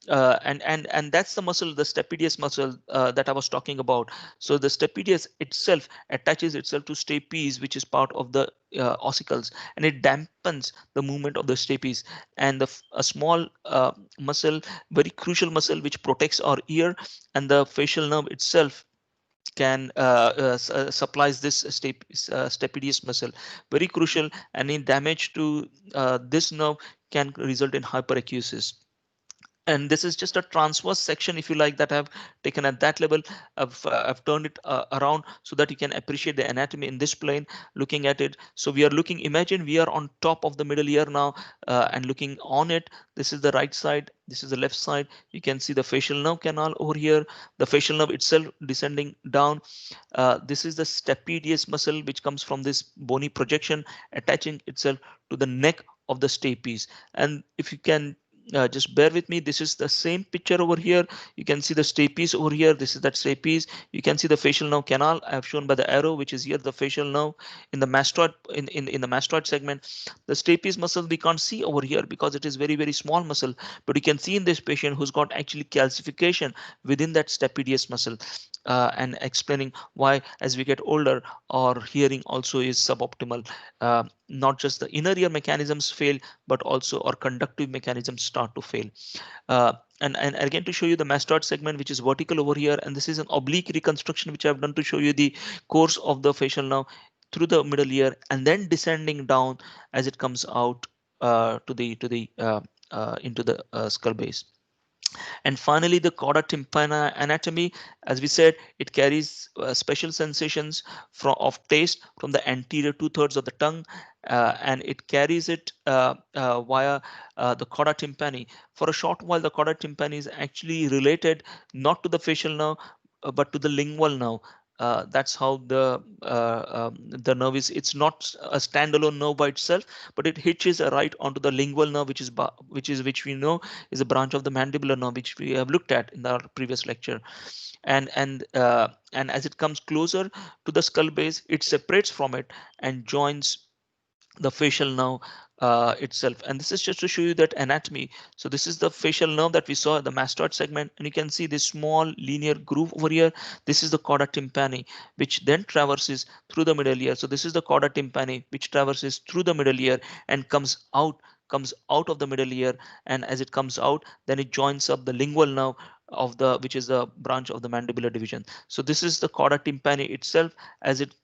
And that's the muscle, the stapedius muscle that I was talking about. So the stapedius itself attaches itself to stapes, which is part of the ossicles, and it dampens the movement of the stapes. And a small muscle, very crucial muscle, which protects our ear, and the facial nerve itself can supplies this stapedius muscle, very crucial. And in damage to this nerve can result in hyperacusis. And this is just a transverse section, if you like, that I've taken at that level. I've turned it around so that you can appreciate the anatomy in this plane, looking at it. So we are looking, imagine we are on top of the middle ear now, and looking on it. This is the right side, this is the left side. You can see the facial nerve canal over here, the facial nerve itself descending down. This is the stapedius muscle, which comes from this bony projection attaching itself to the neck of the stapes. And if you can just bear with me, this is the same picture over here. You can see the stapes over here. This is that stapes. You can see the facial nerve canal I have shown by the arrow, which is here the facial nerve in the mastoid, in the mastoid segment. The stapes muscle we can't see over here because it is very small muscle, but you can see in this patient who's got actually calcification within that stapedius muscle, and explaining why as we get older our hearing also is suboptimal. Not just the inner ear mechanisms fail, but also our conductive mechanisms start to fail. And again, to show you the mastoid segment, which is vertical over here, and this is an oblique reconstruction which I've done to show you the course of the facial nerve through the middle ear and then descending down as it comes out into the skull base. And finally, the chorda tympana anatomy, as we said, it carries special sensations of taste from the anterior two-thirds of the tongue, and it carries it via the chorda tympani. For a short while, the chorda tympani is actually related not to the facial nerve, but to the lingual nerve. That's how the nerve is. It's not a standalone nerve by itself, but it hitches right onto the lingual nerve, which we know is a branch of the mandibular nerve, which we have looked at in our previous lecture. And as it comes closer to the skull base, it separates from it and joins the facial nerve itself. And this is just to show you that anatomy. So this is the facial nerve that we saw, the mastoid segment, and you can see this small linear groove over here. This is the chorda tympani, which then traverses through the middle ear. So this is the chorda tympani, which traverses through the middle ear and comes out of the middle ear. And as it comes out, then it joins up the lingual nerve of the, which is a branch of the mandibular division. So this is the chorda tympani itself. As it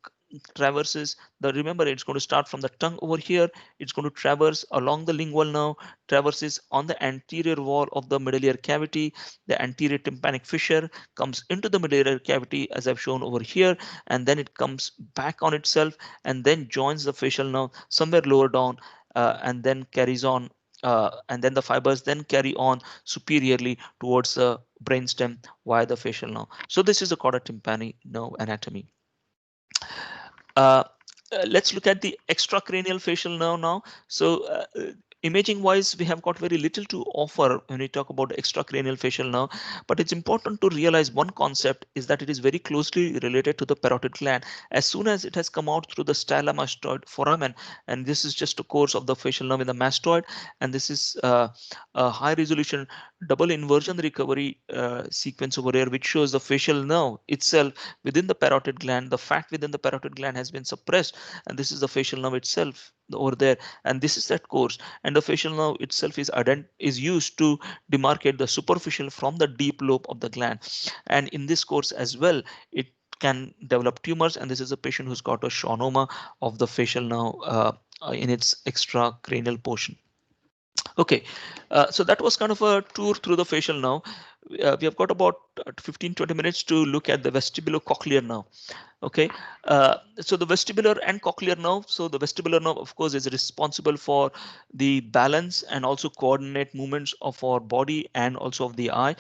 traverses the, remember, it's going to start from the tongue over here, it's going to traverse along the lingual nerve, traverses on the anterior wall of the middle ear cavity, the anterior tympanic fissure comes into the middle ear cavity as I've shown over here, and then it comes back on itself and then joins the facial nerve somewhere lower down, and then carries on, and then the fibers then carry on superiorly towards the brainstem via the facial nerve. So this is the chorda tympani nerve anatomy. Uh, let's look at the extracranial facial nerve now. So imaging wise, we have got very little to offer when we talk about extracranial facial nerve, but it's important to realize one concept is that it is very closely related to the parotid gland. As soon as it has come out through the stylomastoid foramen, and this is just a course of the facial nerve in the mastoid, and this is a high resolution double inversion recovery sequence over here, which shows the facial nerve itself within the parotid gland. The fat within the parotid gland has been suppressed, and this is the facial nerve itself over there, and this is that course. And the facial nerve itself is used to demarcate the superficial from the deep lobe of the gland. And in this course as well, it can develop tumors, and this is a patient who's got a schwannoma of the facial nerve in its extracranial portion. Okay, so that was kind of a tour through the facial nerve. We have got about 15-20 minutes to look at the vestibulocochlear nerve. Okay, so the vestibular and cochlear nerve. So the vestibular nerve, of course, is responsible for the balance and also coordinate movements of our body and also of the eye,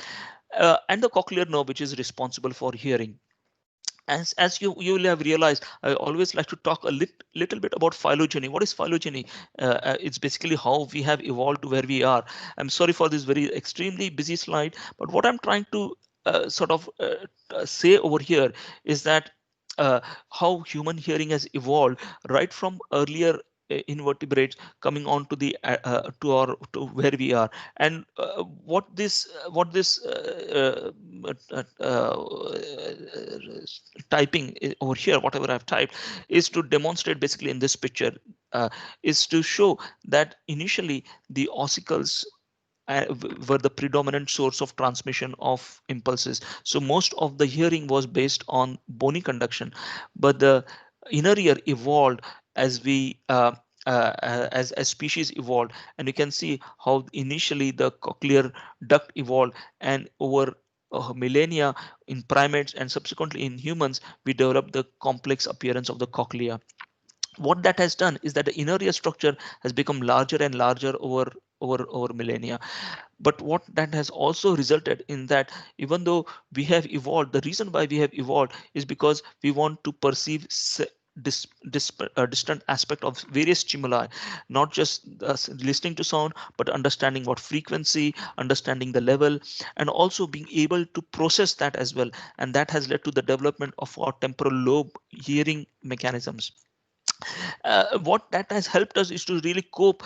and the cochlear nerve, which is responsible for hearing. As you will have realized, I always like to talk a little bit about phylogeny. What is phylogeny? It's basically how we have evolved to where we are. I'm sorry for this very extremely busy slide, but what I'm trying to say over here is that uh, how human hearing has evolved right from earlier invertebrates coming on to the to where we are. And typing over here, whatever I've typed, is to demonstrate basically in this picture, is to show that initially the ossicles were the predominant source of transmission of impulses. So most of the hearing was based on bony conduction, but the inner ear evolved as we as species evolved, and you can see how initially the cochlear duct evolved, and over millennia in primates and subsequently in humans we developed the complex appearance of the cochlea. What that has done is that the inner ear structure has become larger and larger over millennia. But what that has also resulted in that even though we have evolved, the reason why we have evolved is because we want to perceive distant aspect of various stimuli, not just listening to sound, but understanding what frequency, understanding the level, and also being able to process that as well. And that has led to the development of our temporal lobe hearing mechanisms. What that has helped us is to really cope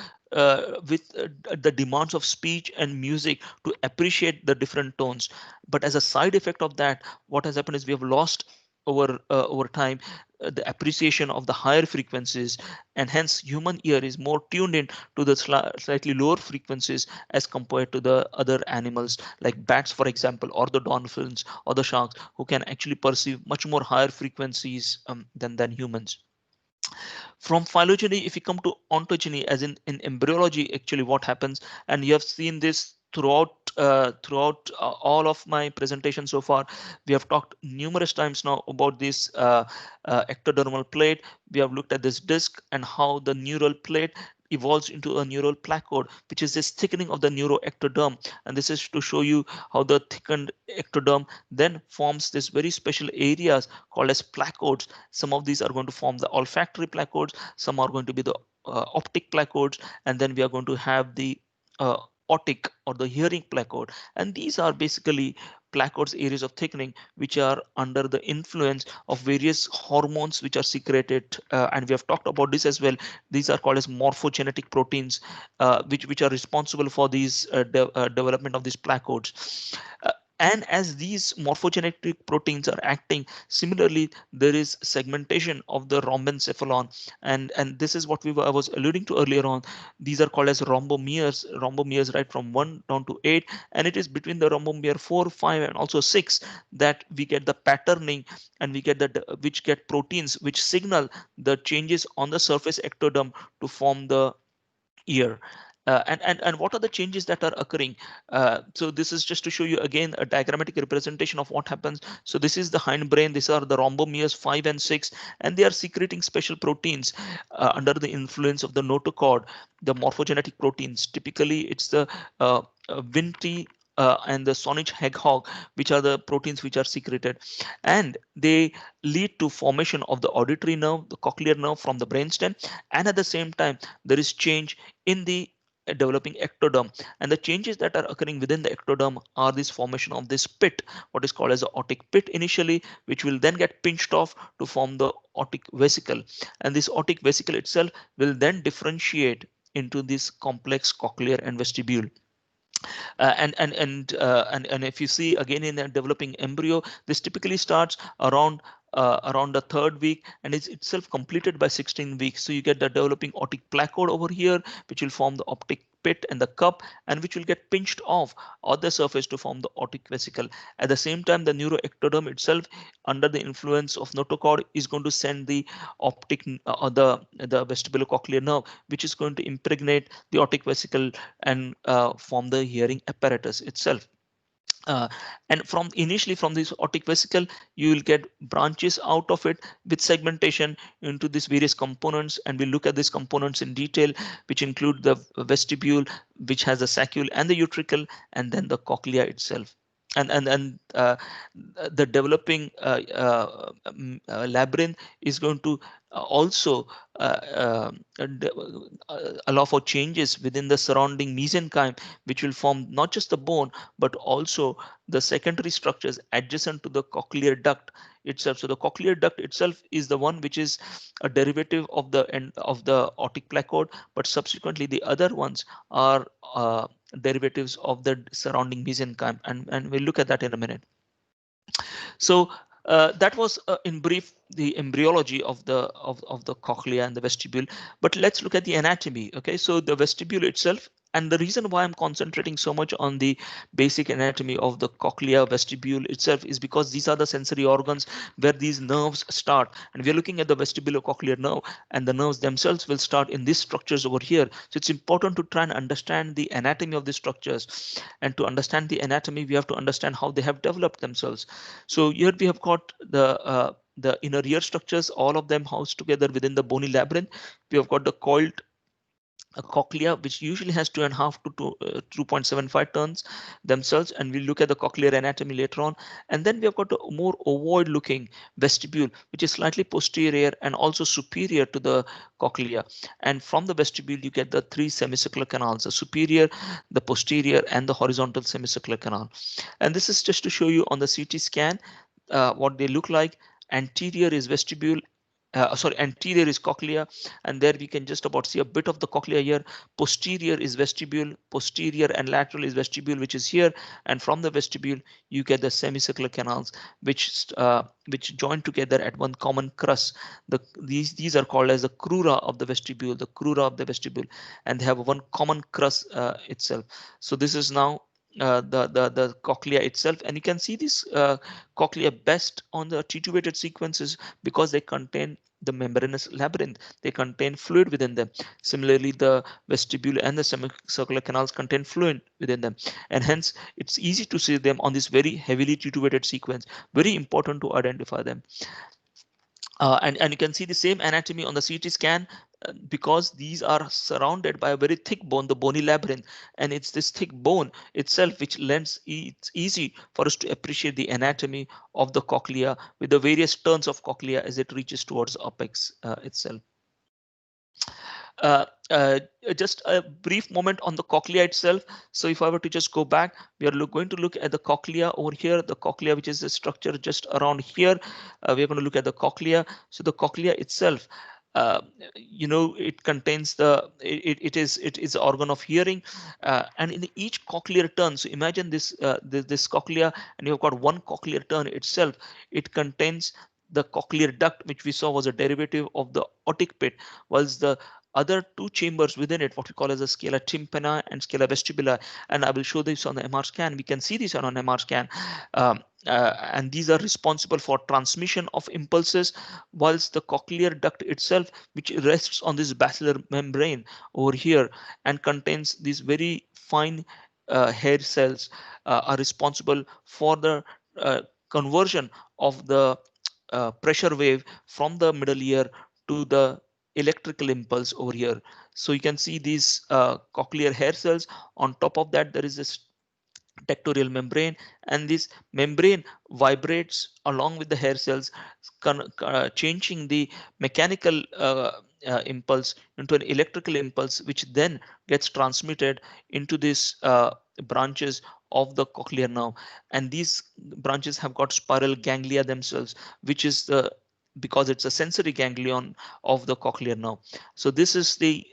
with the demands of speech and music to appreciate the different tones. But as a side effect of that, what has happened is we have lost over time the appreciation of the higher frequencies, and hence human ear is more tuned in to the slightly lower frequencies as compared to the other animals like bats, for example, or the dolphins or the sharks, who can actually perceive much more higher frequencies than humans. From phylogeny, if we come to ontogeny, as in embryology, actually what happens, and you have seen this throughout all of my presentation so far. We have talked numerous times now about this ectodermal plate. We have looked at this disc and how the neural plate evolves into a neural placode, which is this thickening of the neuroectoderm. And this is to show you how the thickened ectoderm then forms this very special areas called as placodes. Some of these are going to form the olfactory placodes, some are going to be the optic placodes, and then we are going to have the uh, otic or the hearing placode. And these are basically placodes, areas of thickening, which are under the influence of various hormones which are secreted, and we have talked about this as well. These are called as morphogenetic proteins, which are responsible for these development of these placodes. Uh, and as these morphogenetic proteins are acting, similarly, there is segmentation of the rhombencephalon, and this is what I was alluding to earlier on. These are called as rhombomeres right from 1 down to 8, and it is between the rhombomere 4, 5, and also 6 that we get the patterning, and we get the which get proteins which signal the changes on the surface ectoderm to form the ear. And what are the changes that are occurring? So this is just to show you again a diagrammatic representation of what happens. So this is the hindbrain. These are the rhombomeres 5 and 6, and they are secreting special proteins under the influence of the notochord, the morphogenetic proteins. Typically, it's the Vinti and the Saanich hedgehog, which are the proteins which are secreted, and they lead to formation of the auditory nerve, the cochlear nerve from the brainstem, and at the same time there is change in the developing ectoderm, and the changes that are occurring within the ectoderm are this formation of this pit, what is called as the otic pit initially, which will then get pinched off to form the otic vesicle, and this otic vesicle itself will then differentiate into this complex cochlear and vestibule. And if you see again in a developing embryo, this typically starts around the third week and is itself completed by 16 weeks. So you get the developing otic placode over here, which will form the optic pit and the cup, and which will get pinched off on the surface to form the otic vesicle. At the same time, the neuroectoderm itself, under the influence of notochord, is going to send the optic the vestibulocochlear nerve, which is going to impregnate the otic vesicle and form the hearing apparatus itself. Uh, and from initially from this otic vesicle, you will get branches out of it with segmentation into these various components, and we'll look at these components in detail, which include the vestibule, which has the saccule and the utricle, and then the cochlea itself. And the developing labyrinth is going to also allow for changes within the surrounding mesenchyme, which will form not just the bone but also the secondary structures adjacent to the cochlear duct itself. So the cochlear duct itself is the one which is a derivative of the end of the otic placode, but subsequently the other ones are derivatives of the surrounding mesenchyme, and we'll look at that in a minute. So that was in brief the embryology of the cochlea and the vestibule. But let's look at the anatomy. Okay, so the vestibule itself And the reason why I'm concentrating so much on the basic anatomy of the cochlea vestibule itself is because these are the sensory organs where these nerves start. And we're looking at the vestibulocochlear nerve, and the nerves themselves will start in these structures over here. So it's important to try and understand the anatomy of these structures. And to understand the anatomy, we have to understand how they have developed themselves. So here we have got the inner ear structures, all of them housed together within the bony labyrinth. We have got the coiled a cochlea which usually has 2.5 to 2.75 turns themselves, and we'll look at the cochlear anatomy later on. And then we have got a more ovoid looking vestibule which is slightly posterior and also superior to the cochlea, and from the vestibule you get the three semicircular canals, the superior, the posterior, and the horizontal semicircular canal. And this is just to show you on the CT scan what they look like. Anterior is vestibule, sorry, anterior is cochlea, and there we can just about see a bit of the cochlea here. Posterior is vestibule, posterior and lateral is vestibule, which is here, and from the vestibule you get the semicircular canals which join together at one common crus. These are called as the crura of the vestibule, the crura of the vestibule, and they have one common crus itself. So this is now the cochlea itself, and you can see this cochlea best on the titubated sequences because they contain the membranous labyrinth, they contain fluid within them. Similarly, the vestibule and the semicircular canals contain fluid within them, and hence it's easy to see them on this very heavily titubated sequence. Very important to identify them. And you can see the same anatomy on the CT scan because these are surrounded by a very thick bone, the bony labyrinth, and it's this thick bone itself which lends it's easy for us to appreciate the anatomy of the cochlea with the various turns of cochlea as it reaches towards apex itself. Uh, uh, just a brief moment on the cochlea itself. So if I were to just go back, we are going to look at the cochlea over here, the cochlea, which is the structure just around here. We are going to look at the cochlea. So the cochlea itself, uh, it contains it is an organ of hearing, and in each cochlear turn. So imagine this cochlea, and you've got one cochlear turn itself. It contains the cochlear duct, which we saw was a derivative of the otic pit, whilst the other two chambers within it, what we call as a scala tympani and scala vestibuli, and I will show this on the MR scan. We can see this on an MR scan, and these are responsible for transmission of impulses, whilst the cochlear duct itself, which rests on this basilar membrane over here and contains these very fine hair cells, are responsible for the conversion of the pressure wave from the middle ear to the electrical impulse over here. So you can see these cochlear hair cells. On top of that, there is this tectorial membrane, and this membrane vibrates along with the hair cells, changing the mechanical impulse into an electrical impulse, which then gets transmitted into these branches of the cochlear nerve. And these branches have got spiral ganglia themselves, which is the because it's a sensory ganglion of the cochlear nerve. So this is the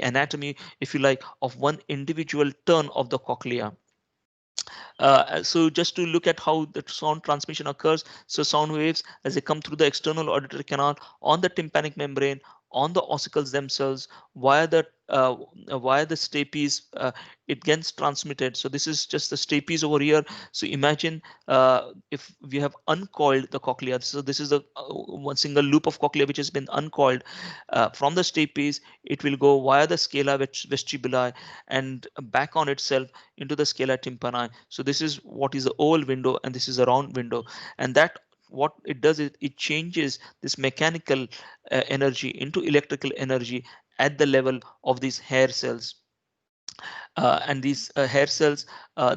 anatomy, if you like, of one individual turn of the cochlea. So just to look at how the sound transmission occurs. So sound waves, as they come through the external auditory canal on the tympanic membrane, on the ossicles themselves, via the stapes, it gets transmitted. So this is just the stapes over here. So imagine if we have uncoiled the cochlea. So this is the one single loop of cochlea which has been uncoiled. From the stapes, it will go via the scala vestibuli and back on itself into the scala tympani. So this is what is the oval window, and this is a round window, and that what it does is it changes this mechanical energy into electrical energy at the level of these hair cells. And these hair cells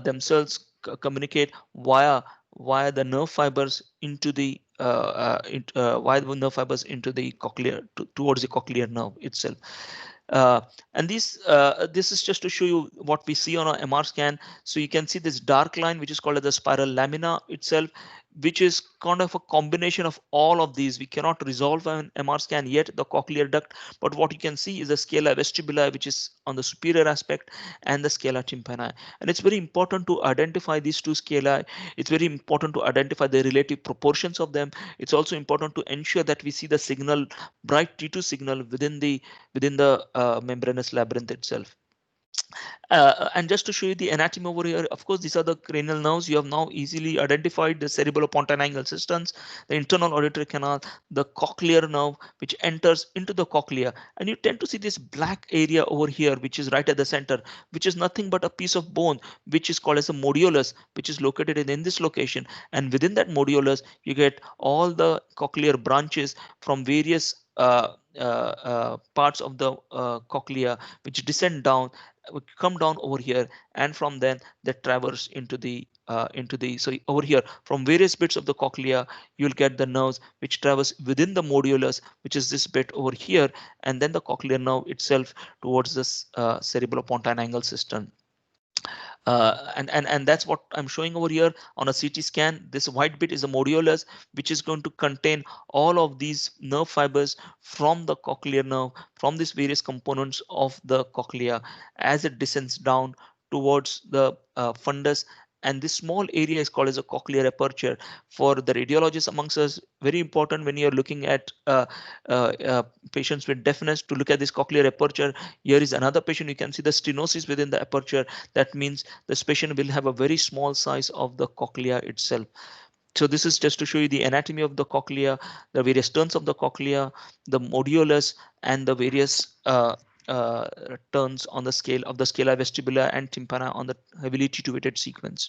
themselves communicate via the nerve fibers into the via the nerve fibers into the cochlear towards the cochlear nerve itself. Uh, and this is just to show you what we see on our MR scan. So you can see this dark line, which is called as the spiral lamina itself, which is kind of a combination of all of these. We cannot resolve an MR scan yet, the cochlear duct, but what you can see is the scala vestibuli, which is on the superior aspect, and the scala tympani. And it's very important to identify these two scala. It's very important to identify the relative proportions of them. It's also important to ensure that we see the signal, bright T2 signal within the membranous labyrinth itself. And just to show you the anatomy over here, of course, these are the cranial nerves. You have now easily identified the cerebellopontine angle systems, the internal auditory canal, the cochlear nerve, which enters into the cochlea. And you tend to see this black area over here, which is right at the center, which is nothing but a piece of bone, which is called as a modulus, which is located in this location. And within that modulus, you get all the cochlear branches from various parts of the cochlea, which descend down, come down over here, and from then they traverse into the so over here from various bits of the cochlea you'll get the nerves which traverse within the modulus, which is this bit over here, and then the cochlear nerve itself towards this cerebellopontine angle system. And that's what I'm showing over here on a CT scan. This white bit is a modulus, which is going to contain all of these nerve fibers from the cochlear nerve, from these various components of the cochlea as it descends down towards the fundus. And this small area is called as a cochlear aperture. For the radiologists amongst us, very important when you're looking at patients with deafness to look at this cochlear aperture. Here is another patient. You can see the stenosis within the aperture. That means this patient will have a very small size of the cochlea itself. So this is just to show you the anatomy of the cochlea, the various turns of the cochlea, the modulus, and the various turns on the scale of the scala vestibula and tympana on the heavily titulated sequence.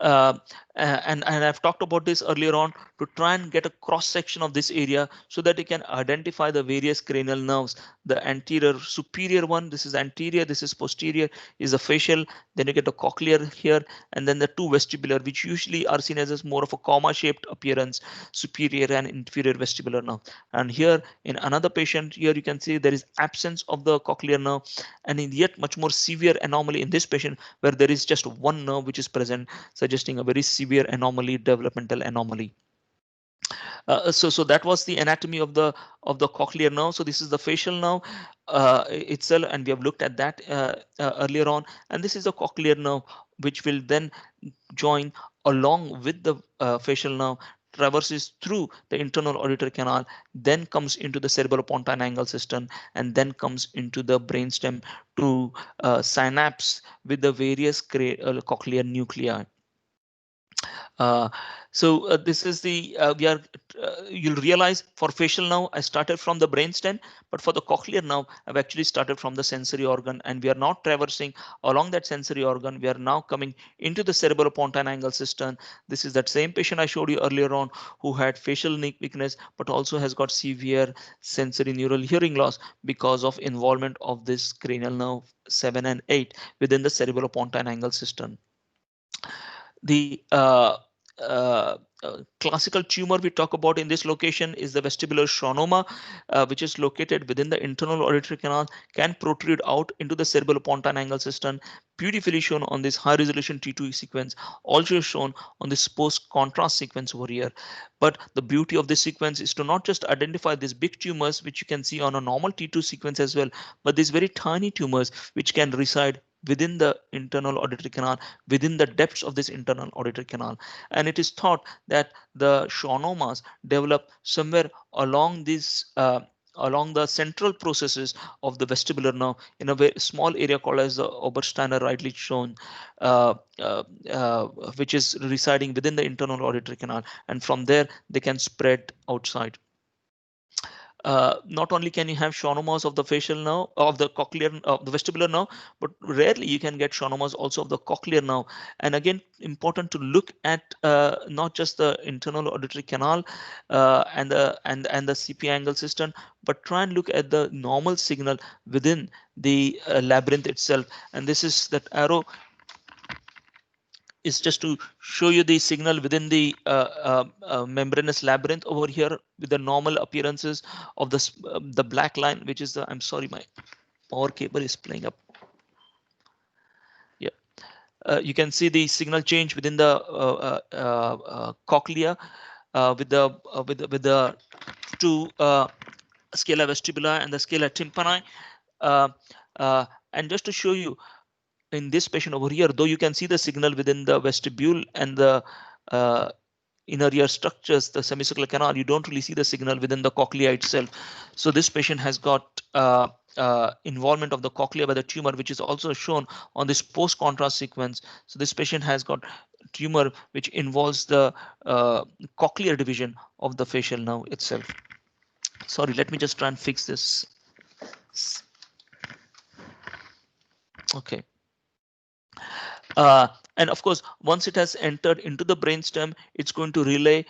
uh, and I've talked about this earlier on to try and get a cross section of this area so that you can identify the various cranial nerves. The anterior superior one, this is anterior, this is posterior, is the facial. Then you get the cochlear here, and then the two vestibular, which usually are seen as more of a comma-shaped appearance, superior and inferior vestibular nerve. And here in another patient, here you can see there is absence of the cochlear nerve, and in yet much more severe anomaly in this patient where there is just one nerve which is present, suggesting a very severe anomaly, developmental anomaly. So that was the anatomy of the cochlear nerve. So this is the facial nerve itself, and we have looked at that earlier on. And this is the cochlear nerve, which will then join along with the facial nerve, traverses through the internal auditory canal, then comes into the cerebellopontine angle system, and then comes into the brainstem to synapse with the various cochlear nuclei. Uh, this is the we are you'll realize for facial now I started from the brainstem, but for the cochlear now I've actually started from the sensory organ, and we are now traversing along that sensory organ. We are now coming into the cerebellopontine angle system. This is that same patient I showed you earlier on who had facial neck weakness, but also has got severe sensory neural hearing loss because of involvement of this cranial nerve 7 and 8 within the cerebellopontine angle system. The classical tumor we talk about in this location is the vestibular schwannoma, which is located within the internal auditory canal, can protrude out into the cerebellopontine angle system, beautifully shown on this high resolution T2 sequence, also shown on this post contrast sequence over here. But the beauty of this sequence is to not just identify these big tumors, which you can see on a normal T2 sequence as well, but these very tiny tumors which can reside within the internal auditory canal, within the depths of this internal auditory canal. And it is thought that the schwannomas develop somewhere along this along the central processes of the vestibular nerve in a very small area called as the Obersteiner rightly shown, uh, uh, uh, which is residing within the internal auditory canal, and from there they can spread outside. Not only can you have schwannomas of the facial nerve, of the cochlear, of the vestibular nerve, but rarely you can get schwannomas also of the cochlear nerve. And again, important to look at not just the internal auditory canal and the CP angle system, but try and look at the normal signal within the labyrinth itself. And this is that arrow is just to show you the signal within the membranous labyrinth over here with the normal appearances of the black line, which is the, I'm sorry, my power cable is playing up. Yeah, you can see the signal change within the cochlea with the two scala vestibuli and the scala tympani. Uh, and just to show you, in this patient over here, though you can see the signal within the vestibule and the uh, inner ear structures, the semicircular canal, you don't really see the signal within the cochlea itself. So this patient has got involvement of the cochlea by the tumor, which is also shown on this post-contrast sequence. So this patient has got tumor which involves the cochlear division of the facial nerve itself. Sorry, let me just try and fix this. Okay. And of course, once it has entered into the brainstem, it's going to relay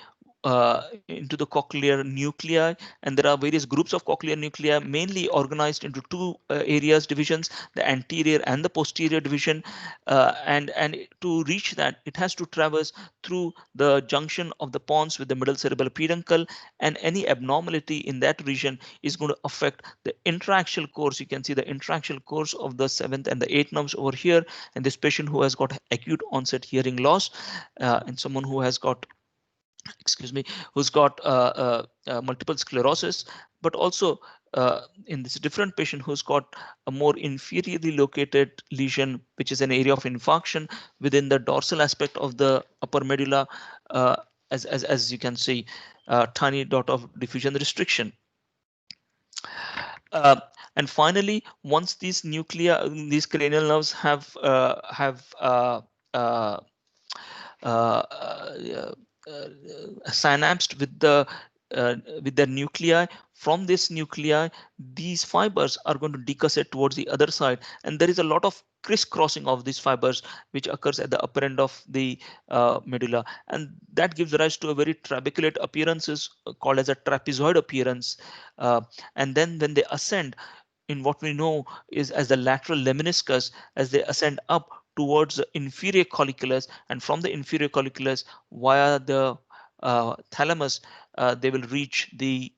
into the cochlear nuclei, and there are various groups of cochlear nuclei, mainly organized into two areas, divisions, the anterior and the posterior division. And to reach that, it has to traverse through the junction of the pons with the middle cerebral peduncle, and any abnormality in that region is going to affect the intraaxial course. You can see the intraaxial course of the seventh and the eighth nerves over here. And this patient who has got acute onset hearing loss, and someone who has got, excuse me, who's got multiple sclerosis, but also in this different patient who's got a more inferiorly located lesion, which is an area of infarction within the dorsal aspect of the upper medulla, as you can see, tiny dot of diffusion restriction. And finally, once these nuclei, these cranial nerves uh, uh, synapsed with the nuclei. From this nuclei, these fibers are going to decussate towards the other side, and there is a lot of crisscrossing of these fibers which occurs at the upper end of the medulla, and that gives rise to a very trabeculate appearances called as a trapezoid appearance. And then when they ascend in what we know is as the lateral lemniscus, as they ascend up towards the inferior colliculus, and from the inferior colliculus via the thalamus, they will reach the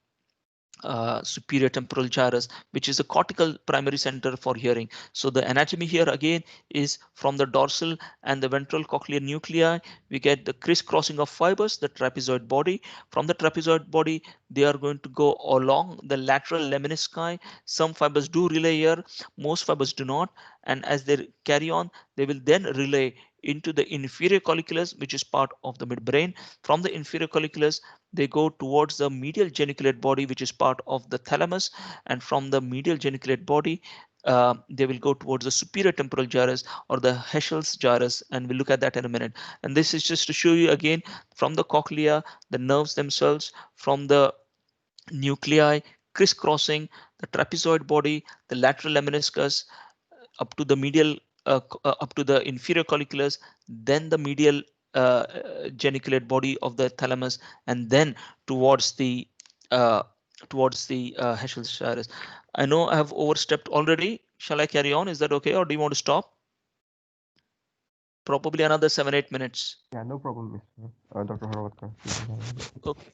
superior temporal gyrus, which is a cortical primary center for hearing. So the anatomy here again is from the dorsal and the ventral cochlear nuclei. We get the crisscrossing of fibers, the trapezoid body. From the trapezoid body, they are going to go along the lateral lemnisci. Some fibers do relay here, most fibers do not. And as they carry on, they will then relay into the inferior colliculus, which is part of the midbrain. From the inferior colliculus, they go towards the medial geniculate body, which is part of the thalamus, and from the medial geniculate body, they will go towards the superior temporal gyrus or the Heschel's gyrus, and we'll look at that in a minute. And this is just to show you again from the cochlea, the nerves themselves, from the nuclei crisscrossing the trapezoid body, the lateral lemniscus, up to the medial, up to the inferior colliculus, then the medial geniculate body of the thalamus, and then towards the uh, Heschel's gyrus. I know I have overstepped already. Shall I carry on? Is that okay, or do you want to stop? Probably another 7-8 minutes. Yeah, no problem, Mr. Dr. Herwadkar. Okay.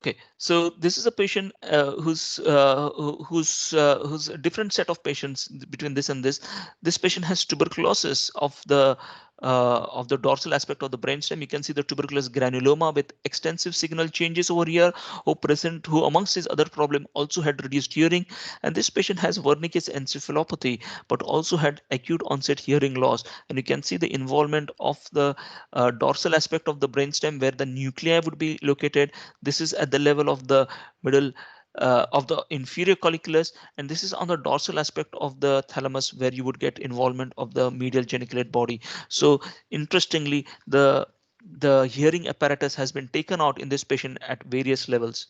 Okay, so this is a patient who's a different set of patients between this and this. This patient has tuberculosis of the dorsal aspect of the brainstem. You can see the tuberculous granuloma with extensive signal changes over here. Who amongst his other problem also had reduced hearing, and this patient has Wernicke's encephalopathy, but also had acute onset hearing loss. And you can see the involvement of the dorsal aspect of the brainstem where the nuclei would be located. This is at the level of the middle of the inferior colliculus, and this is on the dorsal aspect of the thalamus where you would get involvement of the medial geniculate body. So interestingly, the hearing apparatus has been taken out in this patient at various levels.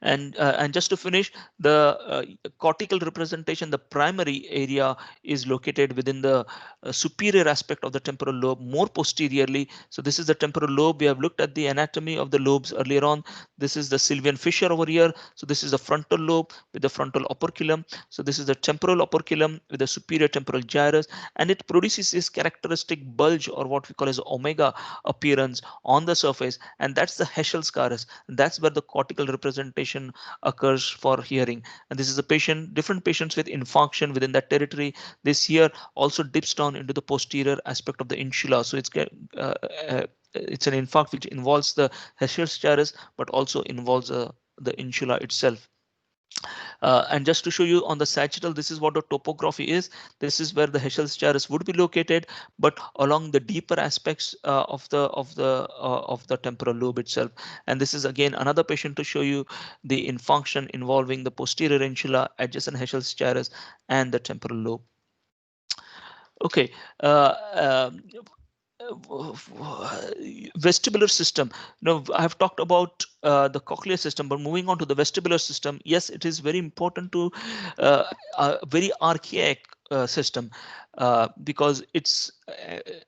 And just to finish, the cortical representation, the primary area is located within the superior aspect of the temporal lobe, more posteriorly. So this is the temporal lobe. We have looked at the anatomy of the lobes earlier on. This is the Sylvian fissure over here. So this is the frontal lobe with the frontal operculum. So this is the temporal operculum with the superior temporal gyrus, and it produces this characteristic bulge, or what we call as omega appearance on the surface, and that's the Heschel's gyrus. That's where the cortical representation occurs for hearing. And this is a patient, different patients with infarction within that territory. This here also dips down into the posterior aspect of the insula. So it's an infarct which involves the Heschel's gyrus, but also involves the insula itself. And just to show you on the sagittal, this is what the topography is. This is where the Heschel's gyrus would be located, but along the deeper aspects of the temporal lobe itself. And this is again another patient to show you the infunction involving the posterior insula, adjacent Heschel's gyrus, and the temporal lobe. Okay. Vestibular system. Now I have talked about the cochlear system, but moving on to the vestibular system, yes, it is very important to a very archaic system because it's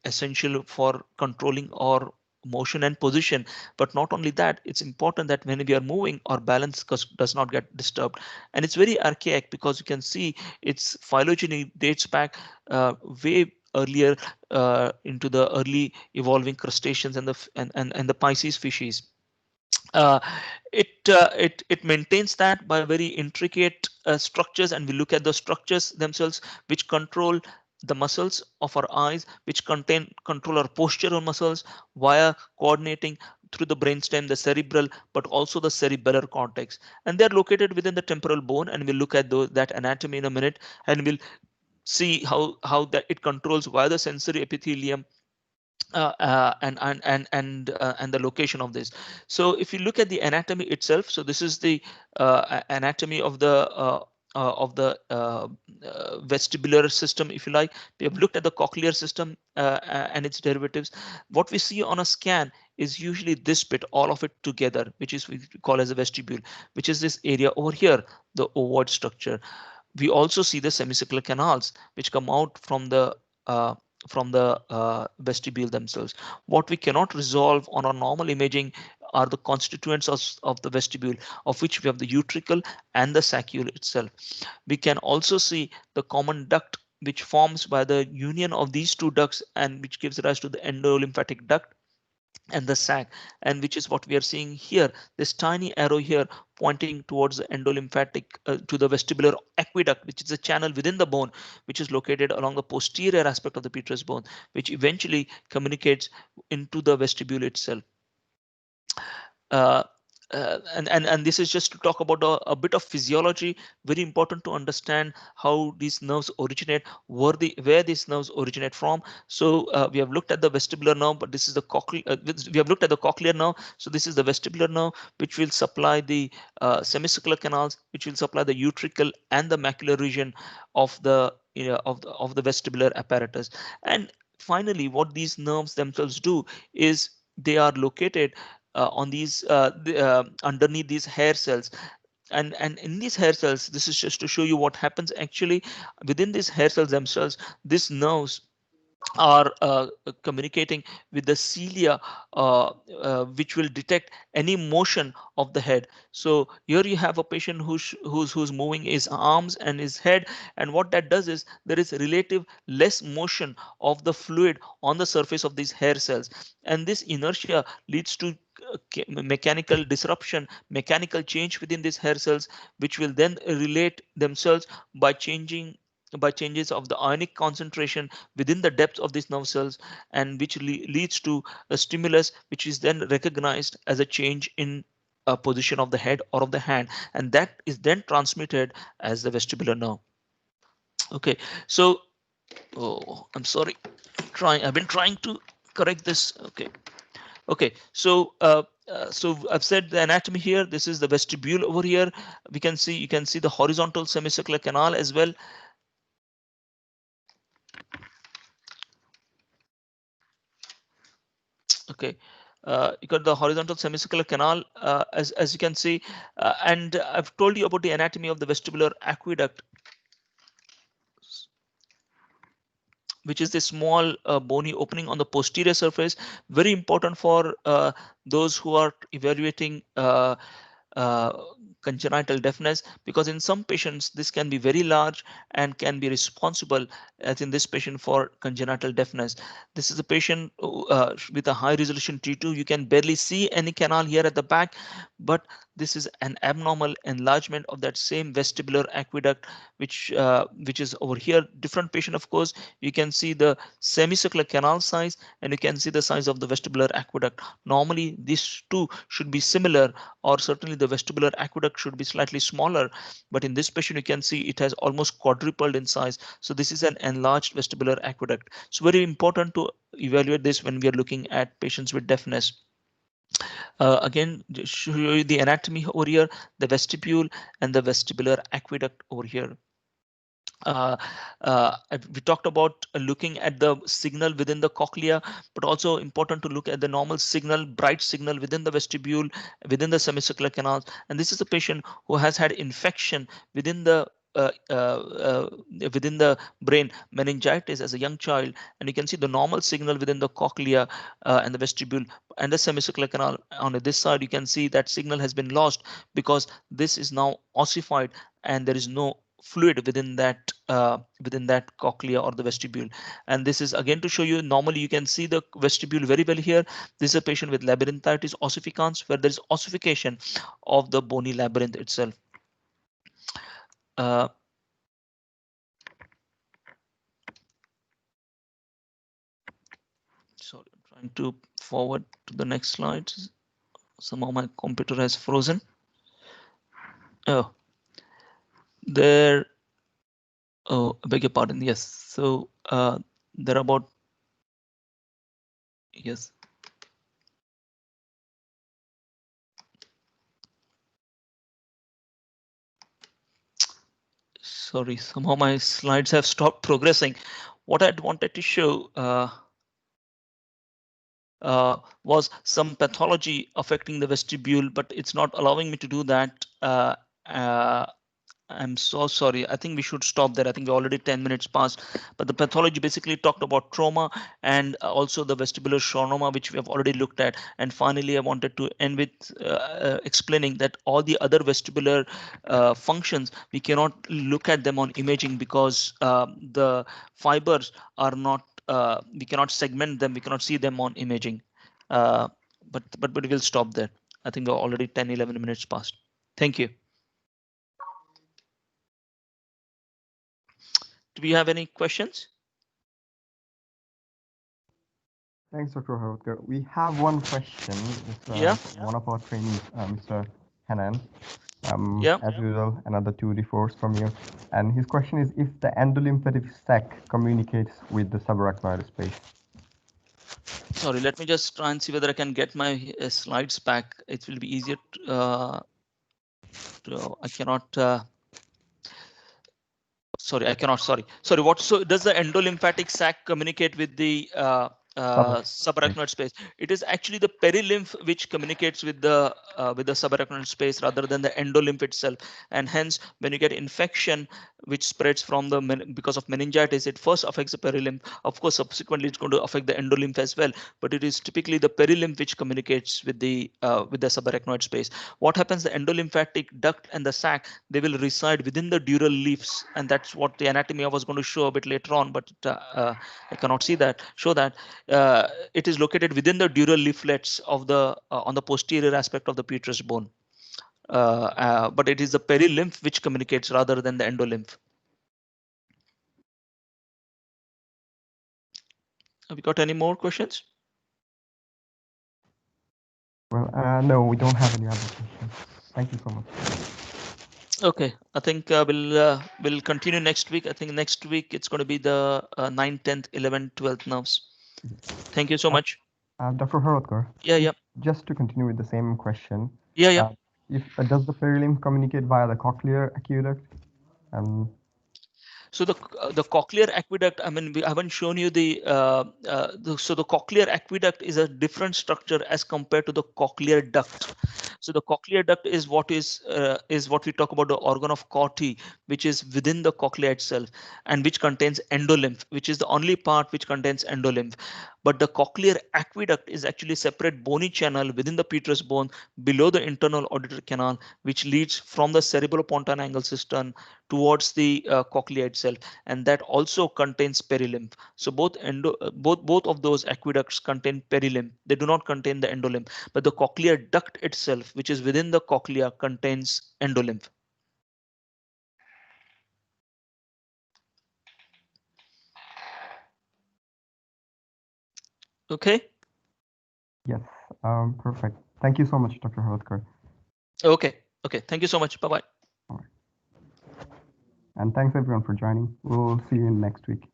essential for controlling our motion and position. But not only that, it's important that when we are moving, our balance does not get disturbed. And it's very archaic because you can see its phylogeny dates back way earlier into the early evolving crustaceans and the Pisces species. Uh, it maintains that by very intricate structures, and we look at the structures themselves which control the muscles of our eyes, which control our postural muscles via coordinating through the brainstem, the cerebral, but also the cerebellar cortex, and they are located within the temporal bone. And we'll look at that anatomy in a minute, and we'll see how that it controls via the sensory epithelium and the location of this. So if you look at the anatomy itself, so this is the anatomy of the vestibular system, if you like. We have looked at the cochlear system and its derivatives. What we see on a scan is usually this bit, all of it together, which is we call as a vestibule, which is this area over here, the ovoid structure. We also see the semicircular canals which come out uh, from the vestibule themselves. What we cannot resolve on our normal imaging are the constituents of the vestibule, of which we have the utricle and the saccule itself. We can also see the common duct which forms by the union of these two ducts and which gives rise to the endolymphatic duct and the sac, and which is what we are seeing here, this tiny arrow here pointing towards the endolymphatic to the vestibular aqueduct, which is a channel within the bone which is located along the posterior aspect of the petrous bone, which eventually communicates into the vestibule itself. uh, and this is just to talk about a bit of physiology. Very important to understand how these nerves originate, where these nerves originate from. So we have looked at the vestibular nerve, but this is the cochlear. We have looked at the cochlear nerve. So this is the vestibular nerve, which will supply the semicircular canals, which will supply the utricle and the macular region of the of the vestibular apparatus. And finally, what these nerves themselves do is they are located on these underneath these hair cells. And in these hair cells, this is just to show you what happens actually within these hair cells themselves. These nerves are communicating with the cilia, which will detect any motion of the head. So here you have a patient who's moving his arms and his head, and what that does is there is relative less motion of the fluid on the surface of these hair cells, and this inertia leads to mechanical disruption, mechanical change within these hair cells, which will then relate themselves by changes of the ionic concentration within the depth of these nerve cells, and which leads to a stimulus which is then recognized as a change in position of the head or of the hand, and that is then transmitted as the vestibular nerve. Okay, so I'm sorry, I've been trying to correct this. Okay, so I've said the anatomy here. This is the vestibule over here. You can see the horizontal semicircular canal as well. Okay, you got the horizontal semicircular canal, as you can see, and I've told you about the anatomy of the vestibular aqueduct, which is the small bony opening on the posterior surface. Very important for those who are evaluating uh, congenital deafness, because in some patients this can be very large and can be responsible, as in this patient, for congenital deafness. This is a patient with a high resolution T2. You can barely see any canal here at the back, but this is an abnormal enlargement of that same vestibular aqueduct, which is over here. Different patient, of course. You can see the semicircular canal size, and you can see the size of the vestibular aqueduct. Normally, these two should be similar, or certainly the vestibular aqueduct should be slightly smaller. But in this patient, you can see it has almost quadrupled in size. So this is an enlarged vestibular aqueduct. So very important to evaluate this when we are looking at patients with deafness. Again, just show you the anatomy over here, the vestibule and the vestibular aqueduct over here. Uh, we talked about looking at the signal within the cochlea, but also important to look at the normal signal, bright signal within the vestibule, within the semicircular canals. And this is a patient who has had infection within the uh, uh, uh, within the brain, meningitis as a young child, and you can see the normal signal within the cochlea and the vestibule and the semicircular canal. On this side, you can see that signal has been lost because this is now ossified and there is no fluid within that cochlea or the vestibule. And this is again to show you, normally you can see the vestibule very well here. This is a patient with labyrinthitis ossificans, where there is ossification of the bony labyrinth itself. uh, Sorry, I'm trying to forward to the next slide. Somehow my computer has frozen. Oh, there. Oh, I beg your pardon. Yes. So there are about, yes. Sorry, somehow my slides have stopped progressing. What I'd wanted to show was some pathology affecting the vestibule, but it's not allowing me to do that. Uh, I'm so sorry. I think we should stop there. I think we're already 10 minutes past. But the pathology basically talked about trauma and also the vestibular schwannoma, which we have already looked at. And finally, I wanted to end with explaining that all the other vestibular functions, we cannot look at them on imaging because the fibers are not, we cannot segment them. We cannot see them on imaging. Uh, but we'll stop there. I think we're already 10-11 minutes past. Thank you. Do we have any questions? Thanks, Dr. Herwadkar. We have one question. It's Yeah. one of our trainees, Mr. Hanan. Yeah. As usual, another 2d4s from you. And his question is if the endolymphatic sac communicates with the subarachnoid space. Sorry, let me just try and see whether I can get my slides back. It will be easier I cannot. Sorry, I cannot. Sorry. What? So does the endolymphatic sac communicate with the subarachnoid space? It is actually the perilymph which communicates with the subarachnoid space rather than the endolymph itself. And hence, when you get infection which spreads from the because of meningitis, it first affects the perilymph. Of course, subsequently it's going to affect the endolymph as well. But it is typically the perilymph which communicates with the subarachnoid space. What happens? The endolymphatic duct and the sac, they will reside within the dural leaves, and that's what the anatomy I was going to show a bit later on, but I cannot show that. It is located within the dural leaflets of the on the posterior aspect of the petrous bone. But it is the perilymph which communicates rather than the endolymph. Have you got any more questions? Well, no, we don't have any other questions. Thank you so much. Okay, I think we'll continue next week. I think next week it's going to be the 9th, 10th, 11th, 12th nerves. Thank you so much. Dr. Herwadkar. Yeah. Just to continue with the same question. Yeah. If does the perilymph communicate via the cochlear aqueduct? So the cochlear aqueduct, I mean, I haven't shown you so the cochlear aqueduct is a different structure as compared to the cochlear duct. So the cochlear duct is what we talk about, the organ of Corti, which is within the cochlea itself and which contains endolymph, which is the only part which contains endolymph. but the cochlear aqueduct is actually a separate bony channel within the petrous bone below the internal auditory canal, which leads from the cerebellopontine angle cistern towards the cochlea itself, and that also contains perilymph. So both of those aqueducts contain perilymph. They do not contain the endolymph, but the cochlear duct itself, which is within the cochlea, contains endolymph. Okay. Yes, perfect. Thank you so much, Dr. Herwadkar. Okay. Okay. Thank you so much. Bye bye. All right. And thanks everyone for joining. We'll see you next week.